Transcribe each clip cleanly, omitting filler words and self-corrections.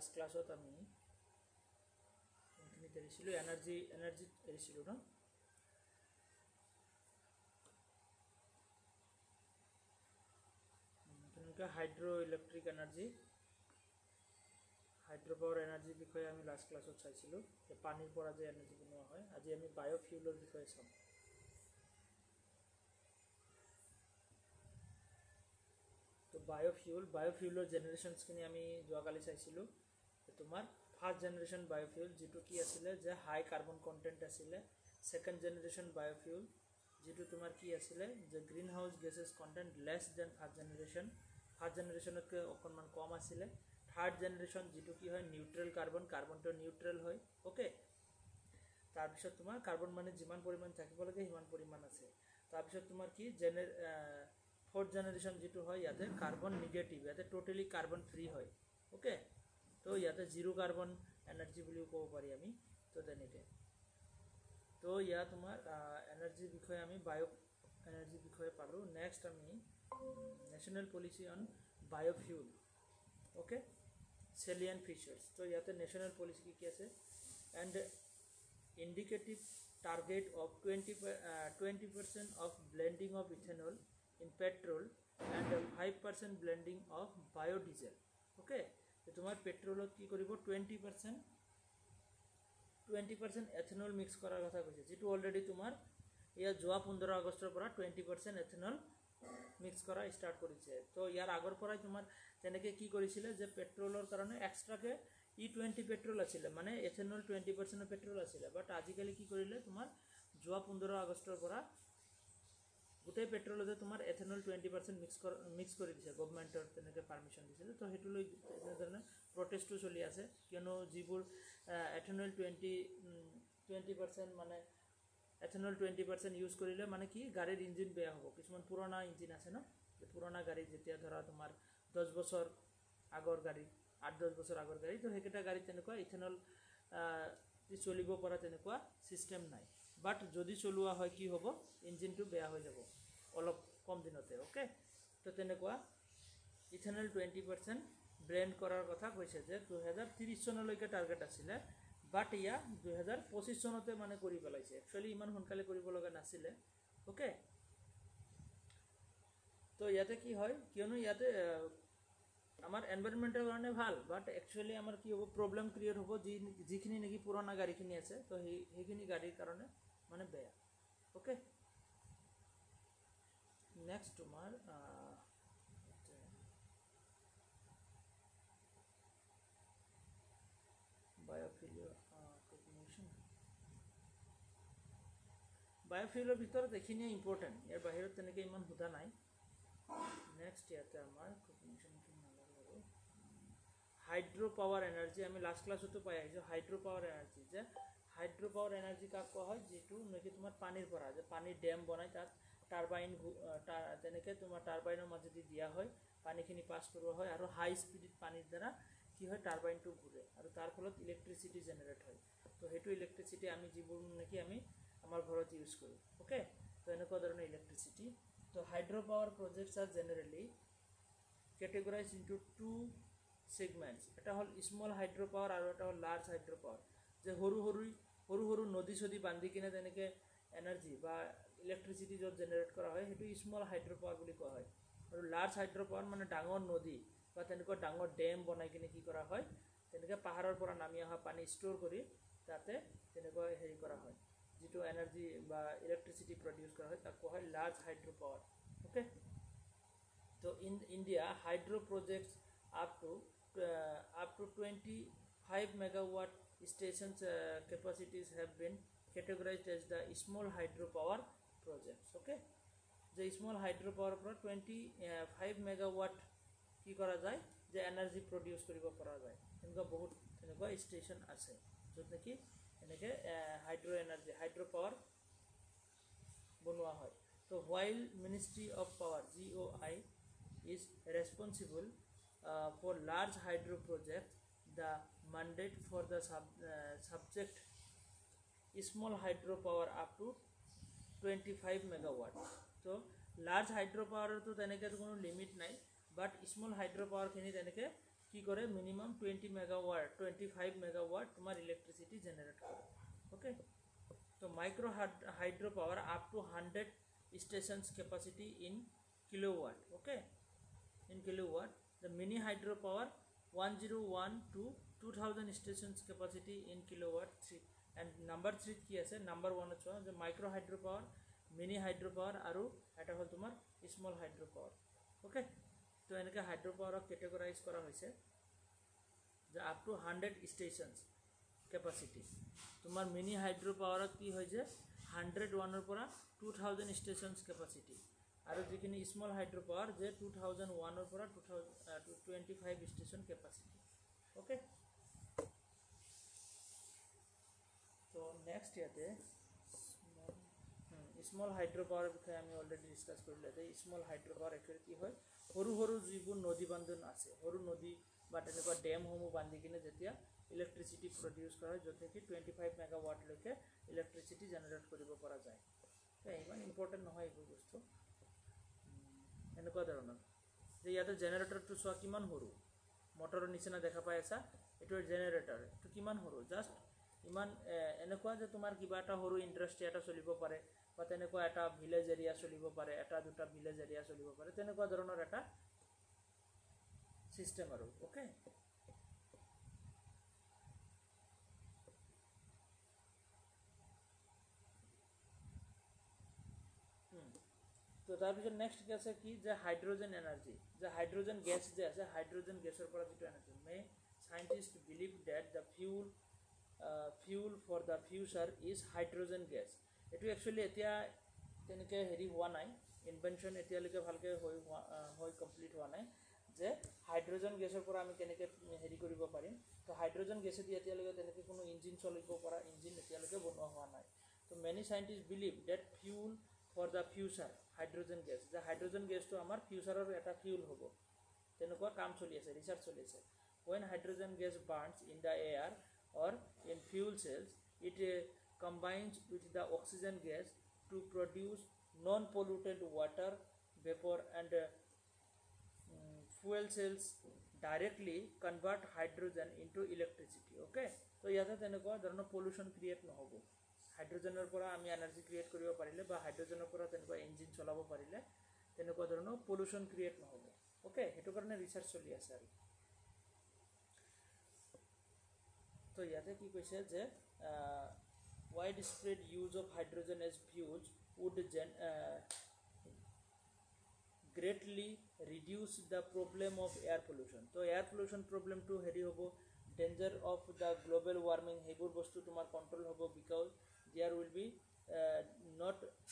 Last ক্লাছত আমি কোনখিনিত এৰিছিলোঁ এনাৰ্জি এৰিছিলোঁ ন তেনেকৈ হাইড্ৰ ইলেক্ট্ৰিক এনাৰ্জি হাইড্ৰ পাৱাৰ এনাৰ্জিৰ বিষয়ে আমি লাষ্ট ক্লাছত চাইছিলোঁ যে পানীৰ পৰা যে এনাৰ্জি বনোৱা হয় আজি আমি বায়'ফিউলৰ বিষয়ে চাম তো বায়'ফিউলৰ জেনেৰেশ্যনছখিনি আমি যোৱাকালি চাইছিলোঁ তোমাৰ ফাৰ্ষ্ট জেনেৰেশ্যন বায়'ফিউল যিটো কি আছিলে যে হাই কাৰ্বন কণ্টেণ্ট আছিলে ছেকেণ্ড জেনেৰেশ্যন বায়'ফিউল যিটো তোমাৰ কি আছিলে যে green house gases content less than first জেনেৰেশ্যনতকৈ অকণমান কম আছিলে থাৰ্ড জেনেৰেশ্যন যিটো কি হয় নিউট্ৰেল কাৰ্বনটো নিউট্ৰেল হয় অ'কে তাৰপিছত তোমাৰ কাৰ্বন মানে যিমান পৰিমাণ থাকিব লাগে সিমান পৰিমাণ আছে তাৰপিছত তোমাৰ কি ফ'ৰ্থ জেনেৰেশ্যন যিটো হয় ইয়াতে কাৰ্বন নিগেটিভ ইয়াতে টোটেলি কাৰ্বন ফ্ৰী হয় অ'কে তো ইয়াতে জিৰ' কাৰ্বন এনাৰ্জি বুলিও ক'ব পাৰি আমি তো তেনেকৈ তো ইয়াত তোমাৰ এনাৰ্জিৰ বিষয়ে আমি এনাৰ্জিৰ বিষয়ে পালোঁ নেক্সট আমি national policy on biofuel okay salient features তো ইয়াতে নেশ্যনেল পলিচি কি আছে and indicative target of 20% of blending of ethanol in petrol and 5% blending of biodiesel okay তোমাৰ পেট্ৰলত কি কৰিব 20% এথেনল মিক্স কৰাৰ কথা কৈছে যিটো অলৰেডি তোমাৰ ইয়াত যোৱা 15 আগষ্টৰ পৰা 20% এথেনল মিক্স কৰা ষ্টাৰ্ট কৰিছে তো ইয়াৰ আগৰ পৰাই তোমাৰ তেনেকৈ কি কৰিছিলে যে পেট্ৰলৰ কাৰণে এক্সট্ৰাকৈ E20 পেট্ৰল আছিলে মানে এথেনল 20% পেট্ৰল আছিলে বাট আজিকালি কি কৰিলে তোমাৰ যোৱা 15 আগষ্টৰ পৰা গোটেই পেট্ৰলতে তোমাৰ এথেনল 20% মিক্স কৰি দিছে গভৰ্ণমেণ্টৰ তেনেকৈ পাৰ্মিশ্যন দিছিলে তো সেইটো লৈ তেনেধৰণে প্ৰটেষ্টো চলি আছে কিয়নো যিবোৰ এথেনল 20% মানে এথেনল 20% ইউজ কৰিলে মানে কি গাড়ীৰ ইঞ্জিন বেয়া হ'ব কিছুমান পুৰণা ইঞ্জিন আছে ন পুৰণা গাড়ী যেতিয়া ধৰা তোমাৰ 10 বছৰ আগৰ গাড়ী 8-10 বছৰ আগৰ গাড়ী তো সেইকেইটা গাড়ী তেনেকুৱা ইথেনল চলিব পৰা তেনেকুৱা ছিষ্টেম নাই বাট যদি চলোৱা হয় কি হ'ব ইঞ্জিনটো বেয়া হৈ যাব অলপ কম দিনতে অ'কে তো তেনেকুৱা ইথেনল 20% ব্লেণ্ড কৰাৰ কথা কৈছে যে 2030 চনলৈকে টাৰ্গেট আছিলে বাট ইয়া 2025 চনতে মানে কৰি পেলাইছে একচুৱেলি ইমান সোনকালে কৰিব লগা নাছিলে অ'কে তো ইয়াতে কি হয় কিয়নো ইয়াতে আমাৰ এনভাইৰনমেণ্টৰ কাৰণে ভাল বাট একচুৱেলি আমাৰ কি হ'ব প্ৰব্লেম ক্ৰিয়েট হ'ব যিখিনি নেকি পুৰণা গাড়ীখিনি আছে তো সেইখিনি গাড়ীৰ কাৰণে মানে বেয়া অ'কে নেক্সট তোমাৰ বায়'ফিউলৰ ভিতৰত এইখিনিয়ে ইম্পৰ্টেণ্ট ইয়াৰ বাহিৰত তেনেকৈ ইমান সোধা নাই নেক্সট ইয়াতে আমাৰ হাইড্ৰ' পাৱাৰ এনাৰ্জি আমি লাষ্ট ক্লাছতো পাই আহিছোঁ হাইড্ৰ' পাৱাৰ এনাৰ্জি যে হাইড্ৰ' পাৱাৰ এনাৰ্জি কাক কোৱা হয় যিটো নেকি তোমাৰ পানীৰ পৰা যে পানীৰ ডেম বনাই তাত টাৰ্বাইন তেনেকৈ তোমাৰ টাৰ্বাইনৰ মাজেদি দিয়া হয় পানীখিনি পাছ কৰোৱা হয় আৰু হাই স্পীডত পানীৰ দ্বাৰা কি হয় টাৰ্বাইনটো ঘূৰে আৰু তাৰ ফলত ইলেক্ট্ৰিচিটি জেনেৰেট হয় তো সেইটো ইলেক্ট্ৰিচিটি আমি যিবোৰ নেকি আমি আমাৰ ঘৰত ইউজ কৰোঁ অ'কে তো এনেকুৱা ধৰণৰ ইলেক্ট্ৰিচিটি তো hydro' power projects are generally categorize into 2 segments এটা হল স্মল হাইড্ৰ' পাৱাৰ আৰু এটা হল লাৰ্জ হাইড্ৰ' পাৱাৰ যে সৰু নদী চদী বান্ধি কিনে তেনেকৈ এনাৰ্জি বা ইলেক্ট্ৰিচিটি য'ত জেনেৰেট কৰা হয় সেইটো স্মল হাইড্ৰ' পাৱাৰ বুলি কোৱা হয় আৰু লাৰ্জ হাইড্ৰ' পাৱাৰ মানে ডাঙৰ নদী বা তেনেকুৱা ডাঙৰ ডেম বনাই কিনে কি কৰা হয় তেনেকৈ পাহাৰৰ পৰা নামি অহা পানী ষ্ট'ৰ কৰি তাতে তেনেকুৱা হেৰি কৰা হয় যিটো এনাৰ্জি বা ইলেক্ট্ৰিচিটি প্ৰডিউচ কৰা হয় তাক কোৱা হয় লাৰ্জ হাইড্ৰ' পাৱাৰ অ'কে তো in India hydro' projects up to 25 megawatt stations capacities have been categorized as the small hydropower projects okay the small hydropower for 25 megawatt কি কৰা যায় যে এনাৰ্জি প্ৰডিউচ কৰিব পৰা যায় এনেকুৱা বহুত তেনেকুৱা ষ্টেচন আছে য'ত নেকি এনেকৈ হাইড্ৰ' পাৱাৰ বনোৱা হয় তো while Ministry of Power GOI is responsible for large hydro project the mandate for the subject small hydro power up to 25 megawatt so large hydro power to teneke kono limit nai but small hydro power khini teneke কি কৰে minimum 20 megawatt 25 megawatt তোমাৰ electricity generate কৰে okay তো micro hydro power up to 100 stations capacity in kilowatt okay in kilowatt the mini hydro power 101 to 2000 stations capacity in kilowatt 3 and number 3 কি আছে number 1 আছে যে micro hydro power mini hydro power আৰু এটা হল তোমাৰ small hydro power okay তো এনেকে hydro পাৱাৰক কেটেগৰাইজ কৰা হৈছে যে আপ টু 100 stations capacity তোমাৰ মিনি হাইড্ৰো পাৱাৰত কি হয় যে 101 ৰ পৰা 2000 stations capacity আৰু যিখিনি স্মল হাইড্ৰো পাৱাৰ যে 2001 ৰ পৰা 25 station capacity ওকে তো নেক্সট ইয়াতে স্মল হাইড্ৰো পাৱাৰ বিষয়ে আমি অলৰেডি ডিসকাস কৰিলে যে স্মল হাইড্ৰো পাৱাৰ একচুৱেলি কি হয় সৰু সৰু যিবোৰ নদী বান্ধন আছে সৰু নদী বা তেনেকুৱা ডেমসমূহ বান্ধি কিনে যেতিয়া ইলেক্ট্ৰিচিটি প্ৰডিউস কৰা হয় য'ত নেকি 25 মেগাৱাট লৈকে ইলেক্ট্ৰিচিটি জেনাৰেট কৰিব পৰা যায় ইমান ইম্পৰ্টেণ্ট নহয় এইবোৰ বস্তু এনেকুৱা ধৰণৰ যে ইয়াতে জেনাৰেটৰটো চোৱা কিমান সৰু মটৰৰ নিচিনা দেখা পাই আছা এইটো জেনাৰেটৰ এইটো কিমান সৰু জাষ্ট ইমান এনেকুৱা যে তোমাৰ কিবা এটা সৰু ইণ্ডাষ্ট্ৰি এটা চলিব পাৰে বা তেনেকুৱা এটা ভিলেজ এৰিয়া চলিব পাৰে এটা দুটা ভিলেজ এৰিয়া চলিব পাৰে তেনেকুৱা ধৰণৰ এটা সিস্টেম আৰু ওকে তো তাৰপিছত নেক্সট কি আছে কি যে হাইড্ৰোজেন এনাৰ্জি যে হাইড্ৰোজেন গেছ যে আছে হাইড্ৰোজেন গেছৰ পৰা যিটো energy may scientist believe that the fuel for the future is hydrogen gas এটো একচুয়ালি এতিয়া তেনেকে হেৰি হোৱা নাই ইনভেনশন এতিয়ালৈকে ভালকে হৈ কমপ্লিট হোৱা নাই যে হাইড্ৰোজেন গেছৰ পৰা আমি কেনেকে হেৰি কৰিব পাৰিম তো হাইড্ৰোজেন গেছে দি এতিয়ালৈকে তেনেকে কোনো ইঞ্জিন চলিব পৰা ইঞ্জিন এতিয়ালৈকে বনোৱা হোৱা নাই তো many scientist believe that fuel for the future hydrogen gas the hydrogen gas to amar future or eta fuel hobo tenukwa kaam choli ase research choli ase when hydrogen gas burns in the air or in fuel cells it combines with the oxygen gas to produce non polluted water vapor and fuel cells directly convert hydrogen into electricity okay so yata tenukwa dhoronor pollution create no hobo হাইড্ৰোজেনৰ পৰা আমি energy create কৰিব পাৰিলে বা হাইড্ৰোজেনৰ পৰা তেনেকুৱা engine চলাব পাৰিলে তেনেকুৱা ধৰণৰ পলিউশন ক্ৰিয়েট নহব ওকে হেতু কাৰণে ৰিসাৰ্চ চলি আছে আৰু তো ইয়াতে কি কৈছে যে widespread use of hydrogen as fuels would greatly reduce the problem of air pollution তো এয়ার পলিউশন প্রবলেম টু হেৰি হ'ব danger of the global warming হেবোৰ বস্তু তোমাৰ কন্ট্ৰোল হ'ব because there will be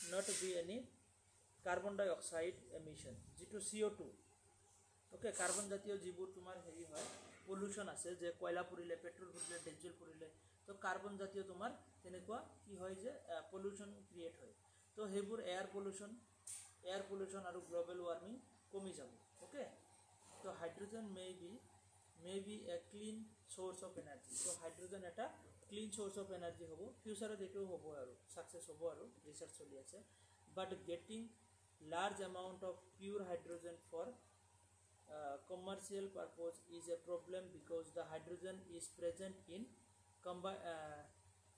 not be any carbon dioxide emission যেটো CO2 okay carbon জাতীয় যিবোৰ তোমাৰ হেৰি হয় পলিউশন আছে যে কয়লা পুৰিলে পেট্ৰল পুৰিলে ডিজেল পুৰিলে তো কাৰ্বন জাতীয় তোমাৰ তেনেকুৱা কি হয় যে পলিউশন ক্ৰিয়েট হয় তো হেবোৰ এয়াৰ পলিউশন আৰু গ্লোবাল ওয়াৰ্মিং কমি যাব ওকে তো hydrogen may be a clean source of energy so hydrogen eta clean source of energy hobo future eto hobo aru success hobo aru research choli ache but getting large amount of pure hydrogen for commercial purpose is a problem because the hydrogen is present in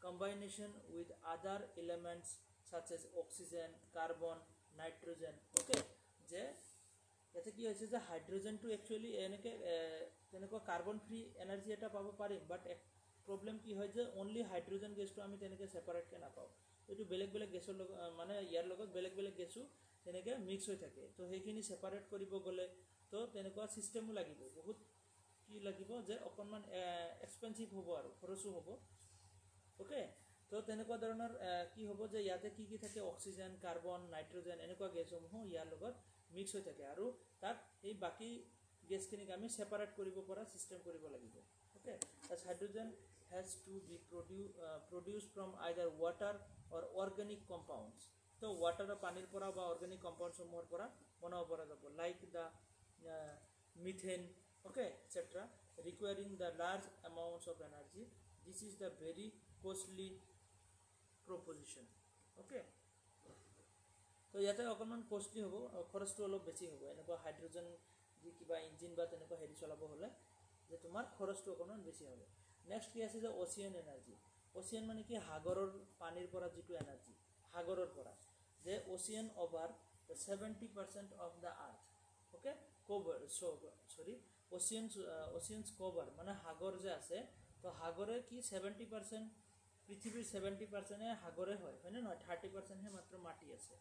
combination with other elements such as oxygen carbon nitrogen okay je এতে কি হৈছে যে hydrogen two actually এনেকে তেনেকুৱা carbon free energy এটা পাব পাৰিম বাট এক প্ৰবলেম কি হয় যে অনলি হাইড্ৰোজেন গেছটো আমি তেনেকে সেপাৰেট কে নাপাও এটো বেলেগ বেলেগ গেছৰ মানে ইয়াৰ লগত বেলেগ বেলেগ গেছও তেনেকে মিক্স হৈ থাকে তো হেখিনি সেপাৰেট কৰিব গলে তো তেনেকুৱা সিস্টেমও লাগিব বহুত কি লাগিব যে অকনমান এক্সপেন্সিভ হ'ব আৰু খৰচও হ'ব ওকে তো তেনেকুৱা ধৰণৰ কি হ'ব যে ইয়াতে কি থাকে অক্সিজেন কাৰ্বন নাইট্ৰোজেন এনেকুৱা গেছসমূহ ইয়াৰ লগত মিক্স হৈ থাকে আৰু তাক এই বাকি গেছখিনিক আমি সেপাৰেট কৰিব পৰা সিস্টেম কৰিব লাগিব okay as hydrogen has to be produced from either water or organic compounds তো water পানিৰ পৰা বা organic compounds সমূহৰ পৰা বনাব পৰা যাব like the methane okay etc requiring the large amounts of energy this is the very costly proposition okay তো ইয়াতে অকনমান কষ্টলি হ'ব খৰচটো অলপ বেছি হ'ব এনেকুৱা হাইড্ৰোজেন যি কিবা ইঞ্জিন বা তেনেকুৱা হেৰি চলাব হলে যে তোমাৰ খৰচটো অকণমান বেছি হ'ব। নেক্সট কি আছে যে অচিয়ান এনাৰ্জি। অচিয়ান মানে কি সাগৰৰ পানীৰ পৰা যিটো এনাৰ্জি, সাগৰৰ পৰা, যে ocean over 70% of the earth, okay, cover oceans cover মানে সাগৰ যে আছে, তো সাগৰে কি 70%, পৃথিৱীৰ 70%হে সাগৰে হয়নে নহয়, 30%হে মাত্ৰ মাটি আছে।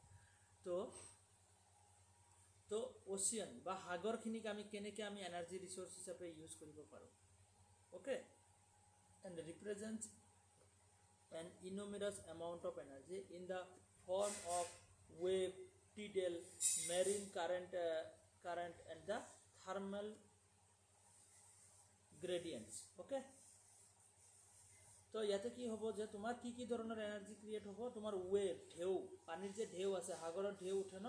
তো অচিয়ান বা সাগৰখিনিক আমি কেনেকৈ আমি এনাৰ্জি ৰিচোৰ্চ হিচাপে ইউজ কৰিব পাৰোঁ, okay, and ৰিপ্ৰেজেণ্টছ an enormous amount of energy in the form of wave, tidal, marine current and the thermal gradients, okay. তো ইয়াতে কি হ'ব যে তোমাৰ কি কি ধৰণৰ এনাৰ্জি ক্ৰিয়েট হ'ব, তোমাৰ ৱেভ, ঢেউ, পানীৰ যে ঢেউ আছে, সাগৰৰ ঢেউ উঠে ন,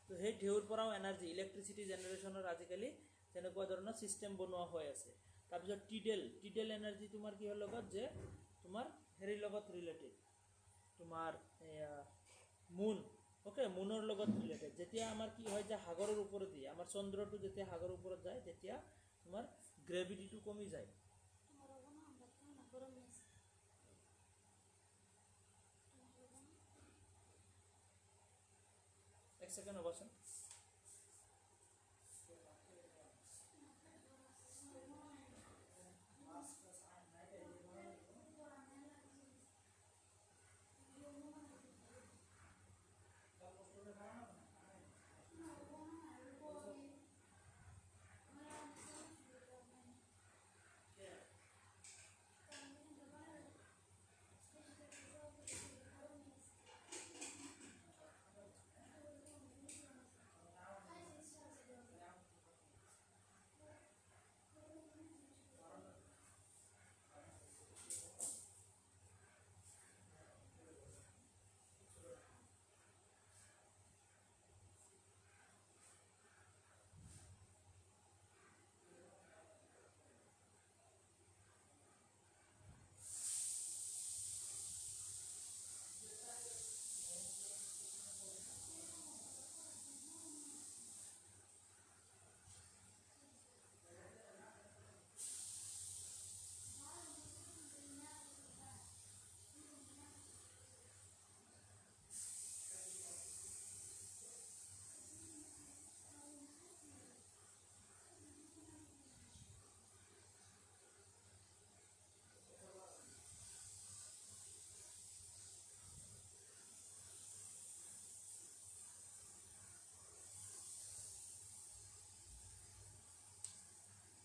তো সেই ঢেউৰ পৰাও এনাৰ্জি, ইলেক্ট্ৰিচিটি জেনেৰেশ্যনৰ আজিকালি তেনেকুৱা ধৰণৰ ছিষ্টেম বনোৱা হৈ আছে। তাৰপিছত টিডেল এনাৰ্জি তোমাৰ কিহৰ লগত, যে তোমাৰ হেৰিৰ লগত ৰিলেটেড, তোমাৰ মুন, অ'কে, মুনৰ লগত ৰিলেটেড। যেতিয়া আমাৰ কি হয় যে সাগৰৰ ওপৰত দিয়ে, আমাৰ চন্দ্ৰটো যেতিয়া সাগৰৰ ওপৰত যায় তেতিয়া তোমাৰ গ্ৰেভিটিটো কমি যায়। এক ছেকেণ্ড হ'বচোন।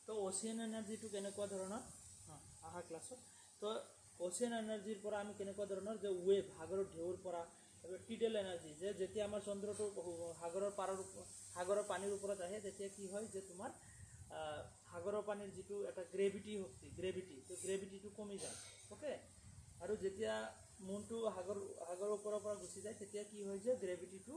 তো অচিয়ান এনাৰ্জিটো কেনেকুৱা ধৰণৰ, অহা ক্লাছত, তো অচিয়ান এনাৰ্জিৰ পৰা আমি কেনেকুৱা ধৰণৰ, যে ৱেভ, সাগৰৰ ঢেউৰ পৰা, টিডেল এনাৰ্জি, যে যেতিয়া আমাৰ চন্দ্ৰটো সাগৰৰ পানীৰ ওপৰত আহে তেতিয়া কি হয় যে তোমাৰ সাগৰৰ পানীৰ যিটো এটা গ্ৰেভিটি শক্তি, তো গ্ৰেভিটিটো কমি যায়, অ'কে, আৰু যেতিয়া মুনটো সাগৰৰ ওপৰৰ পৰা গুচি যায় তেতিয়া কি হয় যে গ্ৰেভিটিটো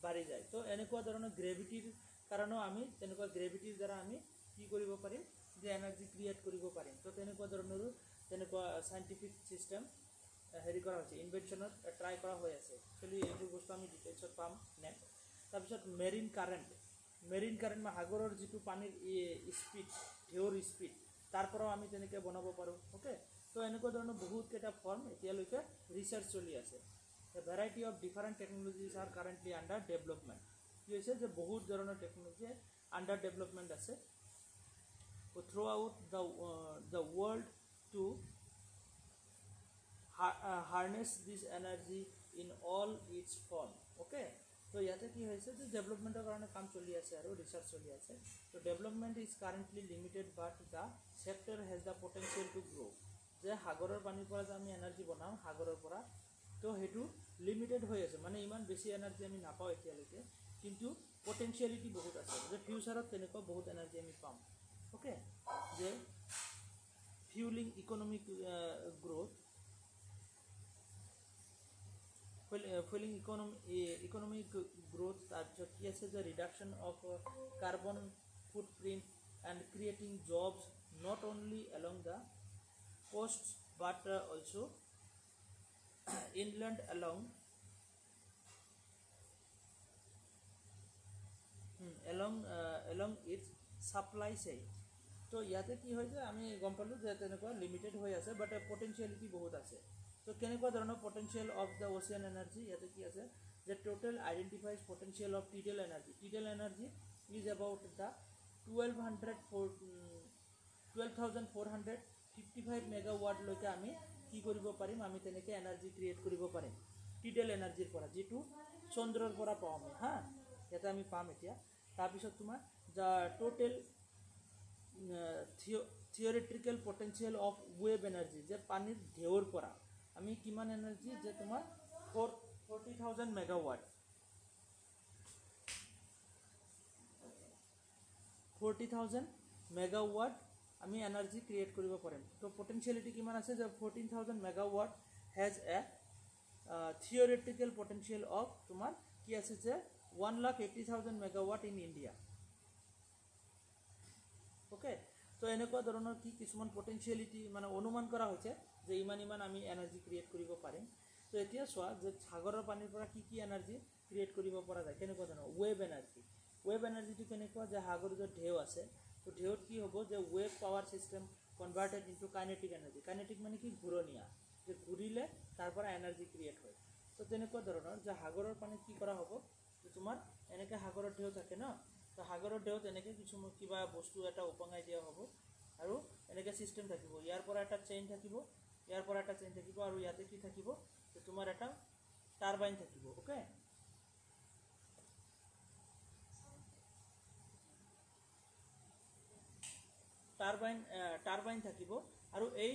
বাঢ়ি যায়। তো এনেকুৱা ধৰণৰ গ্ৰেভিটিৰ কাৰণেও আমি তেনেকুৱা গ্ৰেভিটিৰ দ্বাৰা আমি কি কৰিব পাৰিম, যে এনাৰ্জি ক্ৰিয়েট কৰিব পাৰিম। তো তেনেকুৱা ধৰণৰো তেনেকুৱা চাইণ্টিফিক ছিষ্টেম হেৰি কৰা হৈছে, ইনভেনশ্যনত ট্ৰাই কৰা হৈ আছে। একচুৱেলি এইবোৰ বস্তু আমি ডিটেইলছত পাম নেক্সট। তাৰপিছত মেৰিন কাৰেণ্ট বা সাগৰৰ যিটো পানীৰ স্পীড, ঢেউৰ স্পীড, তাৰ পৰাও আমি তেনেকৈ বনাব পাৰোঁ, অ'কে। তো এনেকুৱা ধৰণৰ বহুতকেইটা ফৰ্ম এতিয়ালৈকে ৰিচাৰ্চ চলি আছে। A variety of different technologies are currently under development. কি হৈছে যে বহুত ধৰণৰ টেকন'লজি আণ্ডাৰ ডেভেলপমেণ্ট আছে throughout the world to harness this energy in all its form, okay. তো ইয়াতে কি হৈছে যে ডেভেলপমেণ্টৰ কাৰণে কাম চলি আছে আৰু ৰিচাৰ্চ চলি আছে। তো development is currently limited but the sector has the potential to grow'. যে সাগৰৰ পানীৰ পৰা যে আমি এনাৰ্জি বনাওঁ সাগৰৰ পৰা, তো সেইটো লিমিটেড হৈ আছে, মানে ইমান বেছি এনাৰ্জি আমি নাপাওঁ এতিয়ালৈকে, কিন্তু পটেঞ্চিয়েলিটি বহুত আছে, যে ফিউচাৰত তেনেকুৱা বহুত এনাৰ্জি আমি পাম, অ'কে। যে fueling economic growth, fueling economic growth, তাৰপিছত কি আছে যে reduction of carbon footprint and creating jobs not only along the coasts but also inland along its supply side, তো ইয়াতে কি হয় যে আমি গম পালোঁ যে তেনেকুৱা লিমিটেড হৈ আছে, বাট পটেঞ্চিয়েলিটি বহুত আছে। তো কেনেকুৱা ধৰণৰ potential of the ocean energy, ইয়াতে কি আছে যে total identifies potential of tidal energy. Tidal energy is about the 12,455 মেগাৱাটলৈকে আমি কি কৰিব পাৰিম, আমি তেনেকৈ এনাৰ্জি ক্ৰিয়েট কৰিব পাৰিম টিডেল এনাৰ্জিৰ পৰা, যিটো চন্দ্ৰৰ পৰা পাওঁ আমি। হা, ইয়াতে আমি পাম এতিয়া। তাৰপিছত তোমাৰ the total theoretical potential of wave energy, যে পানীৰ ঢেউৰ পৰা আমি কিমান এনাৰ্জি, যে তোমাৰ 40,000 মেগাৱাট, 40,000 মেগাৱাট আমি এনাৰ্জি ক্ৰিয়েট কৰিব পাৰিম। তো পটেঞ্চিয়েলিটি কিমান আছে, যে 14,000 megawatt has a theoretical potential of তোমাৰ কি আছে, যে 1,80,000 মেগাৱাট ইন ইণ্ডিয়া। ওকে, তো এনেকুৱা ধৰণৰ কি কিছুমান পটেঞ্চিয়েলিটি মানে অনুমান কৰা হৈছে যে ইমান আমি এনাৰ্জি ক্ৰিয়েট কৰিব পাৰিম। তো এতিয়া চোৱা যে সাগৰৰ পানীৰ পৰা কি এনাৰ্জি ক্ৰিয়েট কৰিব পৰা যায়, কেনেকুৱা ধৰণৰ ৱেভ এনাৰ্জি। ৱেভ এনাৰ্জিটো কেনেকুৱা, যে সাগৰৰ যে ঢেউ আছে, তো ঢেউত কি হ'ব, যে wave power system converted into kinetic energy. Kinetic মানে কি, ঘূৰণীয়া, যে ঘূৰিলে তাৰ পৰা এনাৰ্জি ক্ৰিয়েট হয়। তো তেনেকুৱা ধৰণৰ যে সাগৰৰ পানীত কি কৰা হ'ব, যে তোমাৰ এনেকৈ সাগৰৰ ঢেউ থাকে ন, তো সাগৰৰ ঢেউত এনেকৈ কিছুমান কিবা বস্তু এটা উপঙাই দিয়া হ'ব, আৰু এনেকৈ ছিষ্টেম থাকিব। ইয়াৰ পৰা এটা চেইন থাকিব, ইয়াৰ পৰা এটা চেইন থাকিব, আৰু ইয়াতে কি থাকিব, যে তোমাৰ এটা টাৰবাইন থাকিব। ওকে, টাৰবাইন থাকিব, আৰু এই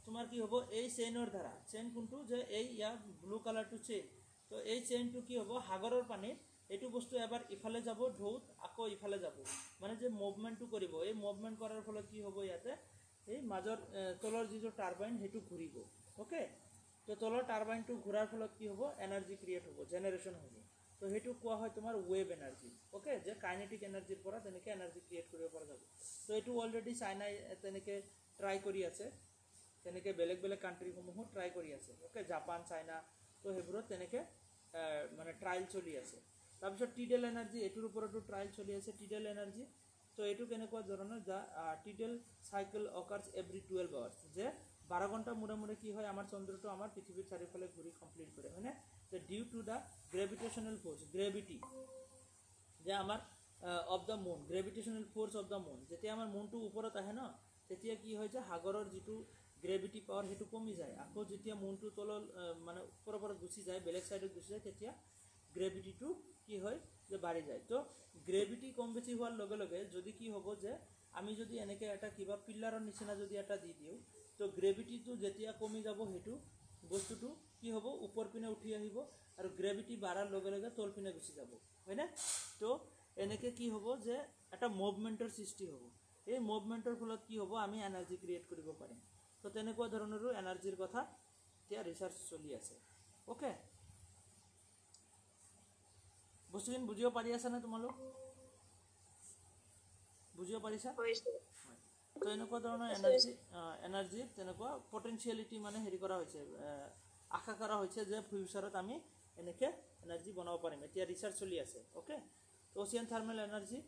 তোমাৰ কি হ'ব, এই চেইনৰ দ্বাৰা, চেইন কোনটো, যে এই ইয়াৰ ব্লু কালাৰটো চেইন, তো এই চেইনটো কি হ'ব, সাগৰৰ পানীত এইটো বস্তু এবাৰ ইফালে যাব ঢৌত, আকৌ ইফালে যাব, মানে যে মুভমেণ্টটো কৰিব। এই মুভমেণ্ট কৰাৰ ফলত কি হ'ব, ইয়াতে এই মাজৰ তলৰ যিটো টাৰবাইন সেইটো ঘূৰিব। ওকে, তো তলৰ টাৰবাইনটো ঘূৰাৰ ফলত কি হ'ব, এনাৰ্জি ক্ৰিয়েট হ'ব, জেনেৰেশ্যন হ'ব। তো সেইটো কোৱা হয় তোমাৰ ৱেভ এনাৰ্জি। ওকে, যে কাইনেটিক এনাৰ্জিৰ পৰা তেনেকৈ এনাৰ্জি ক্ৰিয়েট কৰিব পৰা যাব। তো এইটো অলৰেডি চাইনাই তেনেকৈ ট্ৰাই কৰি আছে, তেনেকৈ বেলেগ কাণ্ট্ৰিসমূহো ট্ৰাই কৰি আছে। ওকে, জাপান, চাইনা, তো সেইবোৰত তেনেকৈ মানে ট্ৰায়েল চলি আছে। তাৰপিছত টিডেল এনাৰ্জি, এইটোৰ ওপৰতো ট্ৰায়েল চলি আছে টিডেল এনাৰ্জি। তো এইটো কেনেকুৱা ধৰণৰ, যা টিডেল চাইকেল অকাৰ্ছ এভৰি 12 আৱাৰ্ছ, যে 12 ঘণ্টা মূৰে কি হয়, আমাৰ চন্দ্ৰটো আমাৰ পৃথিৱীৰ চাৰিওফালে ঘূৰি কমপ্লিট কৰে, হয়নে। যে due to the gravitational force, gravity, যে আমাৰ of the moon, gravitational force of the moon, যেতিয়া আমাৰ মুনটো ওপৰত আহে ন, তেতিয়া কি হয়, যে সাগৰৰ যিটো গ্ৰেভিটি পাৱাৰ সেইটো কমি যায়। আকৌ যেতিয়া মুনটো তলৰ মানে ওপৰৰ গুচি যায়, বেলেগ ছাইডত গুচি যায়, তেতিয়া গ্ৰেভিটিটো কি হয়, যে বাঢ়ি যায়। তো গ্ৰেভিটি কম বেছি হোৱাৰ লগে লগে যদি কি হ'ব, যে আমি যদি এনেকৈ এটা কিবা পিলাৰৰ নিচিনা যদি এটা দি দিওঁ, তো গ্ৰেভিটিটো যেতিয়া কমি যাব, সেইটো বস্তুটো কি হ'ব, ওপৰ পিনে উঠি আহিব, আৰু গ্ৰেভিটি বাঢ়াৰ লগে লগে তল পিনে গুচি যাব, হয়নে। তো এনেকৈ কি হ'ব, যে এটা মুভমেণ্টৰ সৃষ্টি হ'ব। এই মুভমেণ্টৰ ফলত কি হ'ব, আমি এনাৰ্জি ক্ৰিয়েট কৰিব পাৰিম। তো তেনেকুৱা ধৰণৰো এনাৰ্জিৰ কথা এতিয়া ৰিচাৰ্চ চলি আছে। ওকে, বস্তুখিনি বুজিব পাৰি আছানে তোমালোক, বুজিব পাৰিছা? তো এনেকুৱা ধৰণৰ এনাৰ্জি তেনেকুৱা পটেঞ্চিয়েলিটি মানে হেৰি কৰা হৈছে, আশা কৰা হৈছে যে ফিউচাৰত আমি এনেকৈ এনাৰ্জি বনাব পাৰিম। এতিয়া ৰিচাৰ্চ চলি আছে। Okay, ocean thermal energy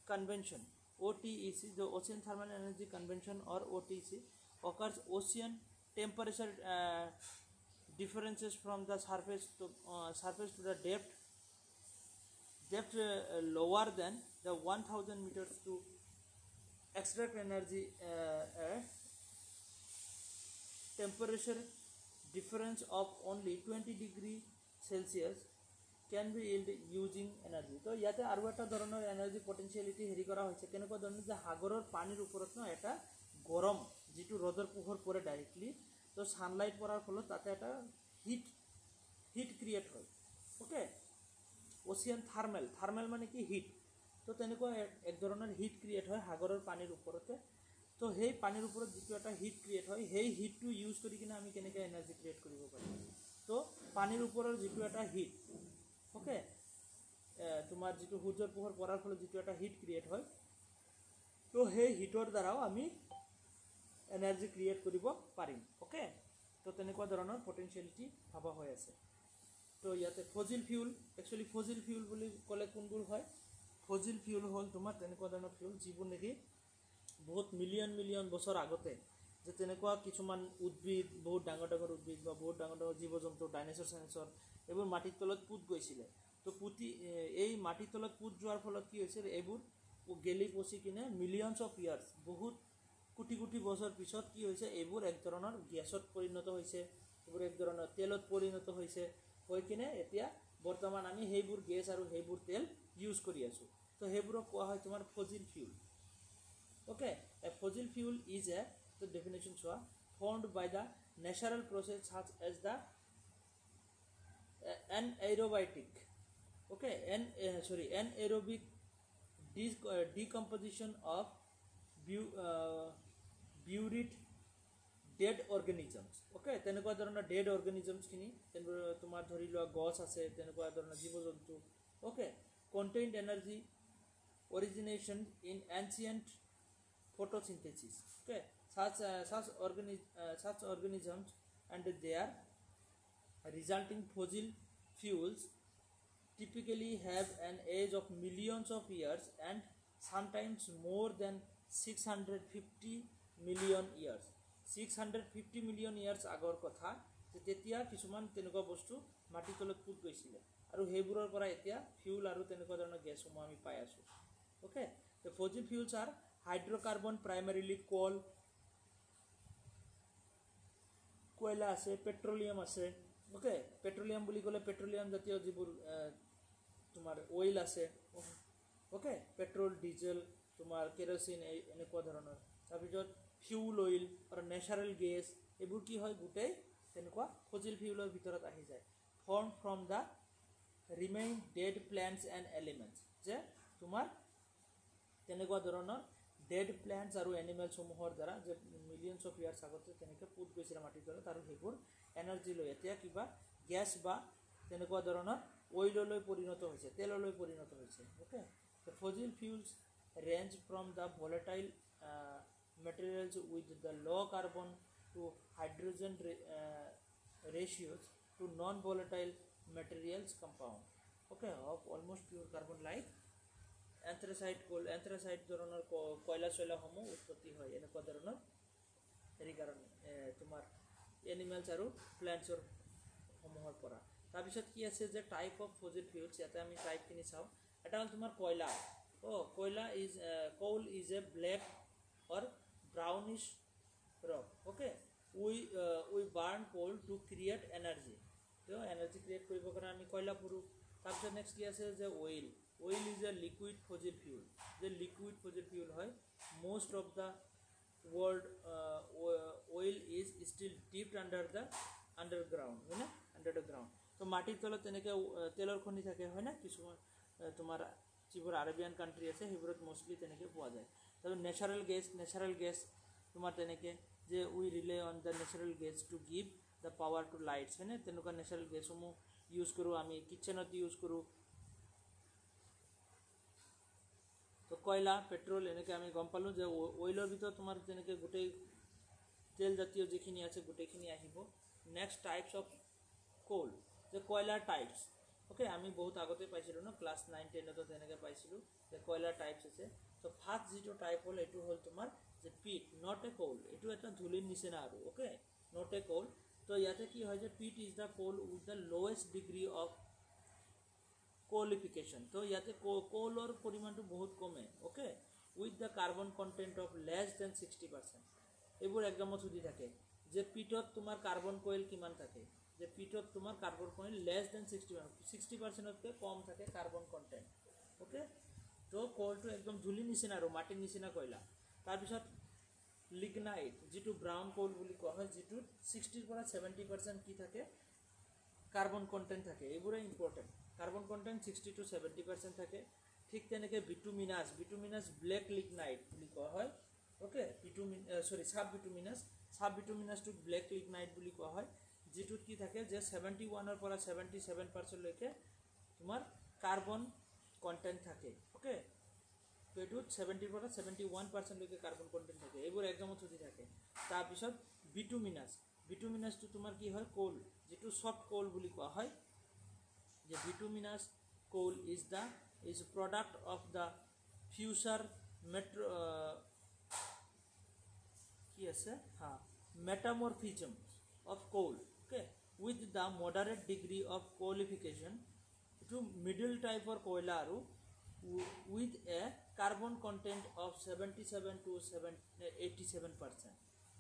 convention, OTEC, the Ocean Thermal Energy Convention or OTEC occurs ocean temperature differences from the surface to the depth lower than the 1,000 meters to extract energy. Temperature difference of only 20 degree Celsius can be yield using energy. তো ইয়াতে আৰু এটা ধৰণৰ energy পটেঞ্চিয়েলিটি হেৰি কৰা হৈছে, কেনেকুৱা ধৰণৰ, যে সাগৰৰ পানীৰ ওপৰত ন এটা গৰম যিটো ৰ'দৰ পোহৰ পৰে ডাইৰেক্টলি, তো ছানলাইট পৰাৰ ফলত তাতে এটা হিট ক্ৰিয়েট হয়। ওকে, অচিয়ান থাৰ্মেল মানে কি, হিট। তো তেনেকুৱা এক ধৰণৰ হিট ক্ৰিয়েট হয় সাগৰৰ পানীৰ ওপৰতে। তো সেই পানীৰ ওপৰত যিটো এটা হিট ক্ৰিয়েট হয়, সেই হিটটো ইউজ কৰি কিনে আমি কেনেকৈ এনাৰ্জি ক্ৰিয়েট কৰিব পাৰিম। তো পানীৰ ওপৰৰ যিটো এটা হিট, ওকে, তোমাৰ যিটো সূৰ্যৰ পোহৰ পৰাৰ ফলত যিটো এটা হিট ক্ৰিয়েট হয়, তো সেই হিটৰ দ্বাৰাও আমি এনাৰ্জি ক্ৰিয়েট কৰিব পাৰিম। ওকে, তো তেনেকুৱা ধৰণৰ পটেঞ্চিয়েলিটি ভাবা হৈ আছে। তো ইয়াতে Fazil fuel, actually Fazil fuel বুলি ক'লে কোনবোৰ হয়, ফজিল ফিউল হ'ল তোমাৰ তেনেকুৱা ধৰণৰ ফিউল যিবোৰ নেকি বহুত মিলিয়ন বছৰ আগতে যে তেনেকুৱা কিছুমান উদ্ভিদ, বহুত ডাঙৰ ডাঙৰ উদ্ভিদ বা বহুত ডাঙৰ ডাঙৰ জীৱ জন্তু, ডাইনেছৰ চাইনেছৰ এইবোৰ মাটিৰ তলত পুত গৈছিলে। তো এই মাটিৰ তলত পুত যোৱাৰ ফলত কি হৈছিল, এইবোৰ গেলি পচি কিনে মিলিয়নছ অফ ইয়াৰ্ছ, বহুত কোটি কোটি বছৰ পিছত কি হৈছে, এইবোৰ এক ধৰণৰ গেছত পৰিণত হৈছে, এইবোৰ এক ধৰণৰ তেলত পৰিণত হৈছে, হৈ কিনে এতিয়া বৰ্তমান আমি সেইবোৰ গেছ আৰু সেইবোৰ তেল ইউজ কৰি আছোঁ। তো সেইবোৰক কোৱা হয় তোমাৰ Fazil fuel. Okay, A Fazil fuel is a, the definition চোৱা, formed by the natural process such as the anaerobic decomposition of buried dead organisms. Okay, তেনেকুৱা ধৰণৰ ডেড অৰ্গেনিজমছখিনি তোমাৰ ধৰি লোৱা গছ আছে, তেনেকুৱা ধৰণৰ জীৱ জন্তু। Okay, contained energy origination in ancient photosynthesis. Okay, such organisms and their resulting fossil fuels typically have an age of millions of years and sometimes more than 650 million years. 650 million years আগৰ কথা, যে তেতিয়া কিছুমান তেনেকুৱা বস্তু মাটিৰ তলত পুত গৈছিলে আৰু সেইবোৰৰ পৰা এতিয়া ফিউল আৰু তেনেকুৱা ধৰণৰ গেছসমূহ আমি পাই আছোঁ। Okay, the fossil fuels are hydrocarbon, primarily coal, কয়লা আছে, পেট্ৰলিয়াম আছে। ওকে, পেট্ৰলিয়াম বুলি ক'লে পেট্ৰলিয়াম জাতীয় যিবোৰ তোমাৰ অইল আছে। ওকে, পেট্ৰল, ডিজেল, তোমাৰ কেৰচিন, এনেকুৱা ধৰণৰ। তাৰপিছত ফিউল অইল আৰু নেচাৰেল গেছ, এইবোৰ কি হয়, গোটেই তেনেকুৱা ফজিল ফিউলৰ ভিতৰত আহি যায়। Form from the remain dead plants and elements, যে তোমাৰ তেনেকুৱা ধৰণৰ ডেড প্লেণ্টছ আৰু এনিমেলছসমূহৰ দ্বাৰা যে মিলিয়নছ অফ ইয়াৰ্ছ আগতে তেনেকৈ পুত গৈছিলে মাটিৰ তলত, আৰু সেইবোৰ এনাৰ্জি লৈ এতিয়া কিবা গেছ বা তেনেকুৱা ধৰণৰ অইললৈ পৰিণত হৈছে, তেললৈ পৰিণত হৈছে। Okay, the fossil fuels range from the volatile materials with the low' carbon to hydrogen ratios to non volatile materials compound. Okay, of almost pure carbon like anthracite coal, anthracite ধৰণৰ কয়লা চয়লাসমূহ উৎপত্তি হয় এনেকুৱা ধৰণৰ হেৰি কাৰণে তোমাৰ এনিমেলছ আৰু প্লেণ্টছৰ সমূহৰ পৰা। তাৰপিছত কি আছে যে টাইপ অফ ফজিল ফিউলছ, ইয়াতে আমি টাইপখিনি চাওঁ। এটা হ'ল তোমাৰ কয়লা। কয়লা is coal is a black or brownish rock. Okay, we burn coal to create energy. তো এনাৰ্জি ক্ৰিয়েট কৰিবৰ কাৰণে আমি কয়লা পুৰোঁ। তাৰপিছত নেক্সট কি আছে যে oil. Oil is a liquid Fazil fuel, যে লিকুইড ফজিল ফিউল হয়। Most of the world oil is still deep underground, হয় না, under the ground। তো মাটিৰ তলত তেনেকৈ তেলৰ খনি থাকে, হয় না, কিছুমান তোমাৰ যিবোৰ আৰবিয়ান কাণ্ট্ৰি আছে সেইবোৰত মষ্টলি তেনেকৈ পোৱা যায়। তাৰপিছত নেচাৰেল গেছ তোমাৰ তেনেকৈ যে we rely on the natural gas to give the power to lights, হয় না, তেনেকুৱা নেচাৰেল গেছসমূহ ইউজ কৰোঁ আমি, কিটচেনত ইউজ কৰোঁ। তো কয়লা, পেট্ৰল, এনেকৈ আমি গম পালোঁ যে অইলৰ ভিতৰত তোমাৰ তেনেকৈ গোটেই তেলজাতীয় যিখিনি আছে গোটেইখিনি আহিব। নেক্সট টাইপছ অফ কোল, যে কয়লাৰ টাইপছ। ওকে, আমি বহুত আগতে পাইছিলোঁ ন, ক্লাছ 9-10 তেনেকৈ পাইছিলোঁ যে কয়লাৰ টাইপছ আছে। তো ফাৰ্ষ্ট যিটো টাইপ হ'ল এইটো হ'ল তোমাৰ যে পিট, নট এ কোল। এইটো এটা ধূলিৰ নিচিনা আৰু। Okay, not a coal. তো ইয়াতে কি হয় যে peat is the coal with the lowest degree of coalification. তো ইয়াতে কোলৰ পৰিমাণটো বহুত কমে। Okay, with the carbon content of less than 60%। এইবোৰ এক্সামত সুধি থাকে যে পিটত তোমাৰ কাৰ্বন কইল কিমান থাকে, যে পিটত তোমাৰ কাৰ্বন কইল লেছ দেন 60%তকৈ কম থাকে কাৰ্বন কণ্টেণ্ট। ওকে, তো কোলটো একদম ধূলিৰ নিচিনা আৰু মাটিৰ নিচিনা কয়লা। তাৰপিছত লিগনাইট, যিটো ব্ৰাউন কোল বুলি কোৱা হয়, যিটোত 60-70% কি থাকে, কাৰ্বন কণ্টেণ্ট থাকে। এইবোৰে ইম্পৰ্টেণ্ট। কাৰ্বন কণ্টেণ্ট 60 to 70% থাকে। ঠিক তেনেকৈ বিটুমিনাছ ব্লেক লিগনাইট বুলি কোৱা হয়। ওকে, চাব বিটুমিনাছটোক ব্লেক লিগনাইট বুলি কোৱা হয়, যিটোত কি থাকে যে 71 পৰা 77%লৈকে তোমাৰ কাৰ্বন কণ্টেণ্ট থাকে। ওকে, তো এইটোত 70 পৰা 71%লৈকে কাৰ্বন কণ্টেণ্ট থাকে। এইবোৰ এক্সামত সুধি থাকে। তাৰপিছত বিটুমিনাছটো তোমাৰ কি হয়, কোল, যিটো চফ্ট কোল বুলি কোৱা হয়। যে bituminous coal is product of the future কি আছে metamorphism of coal, okay, with the moderate degree of qualification to middle type or koila aru with a carbon content of 77 to 87%.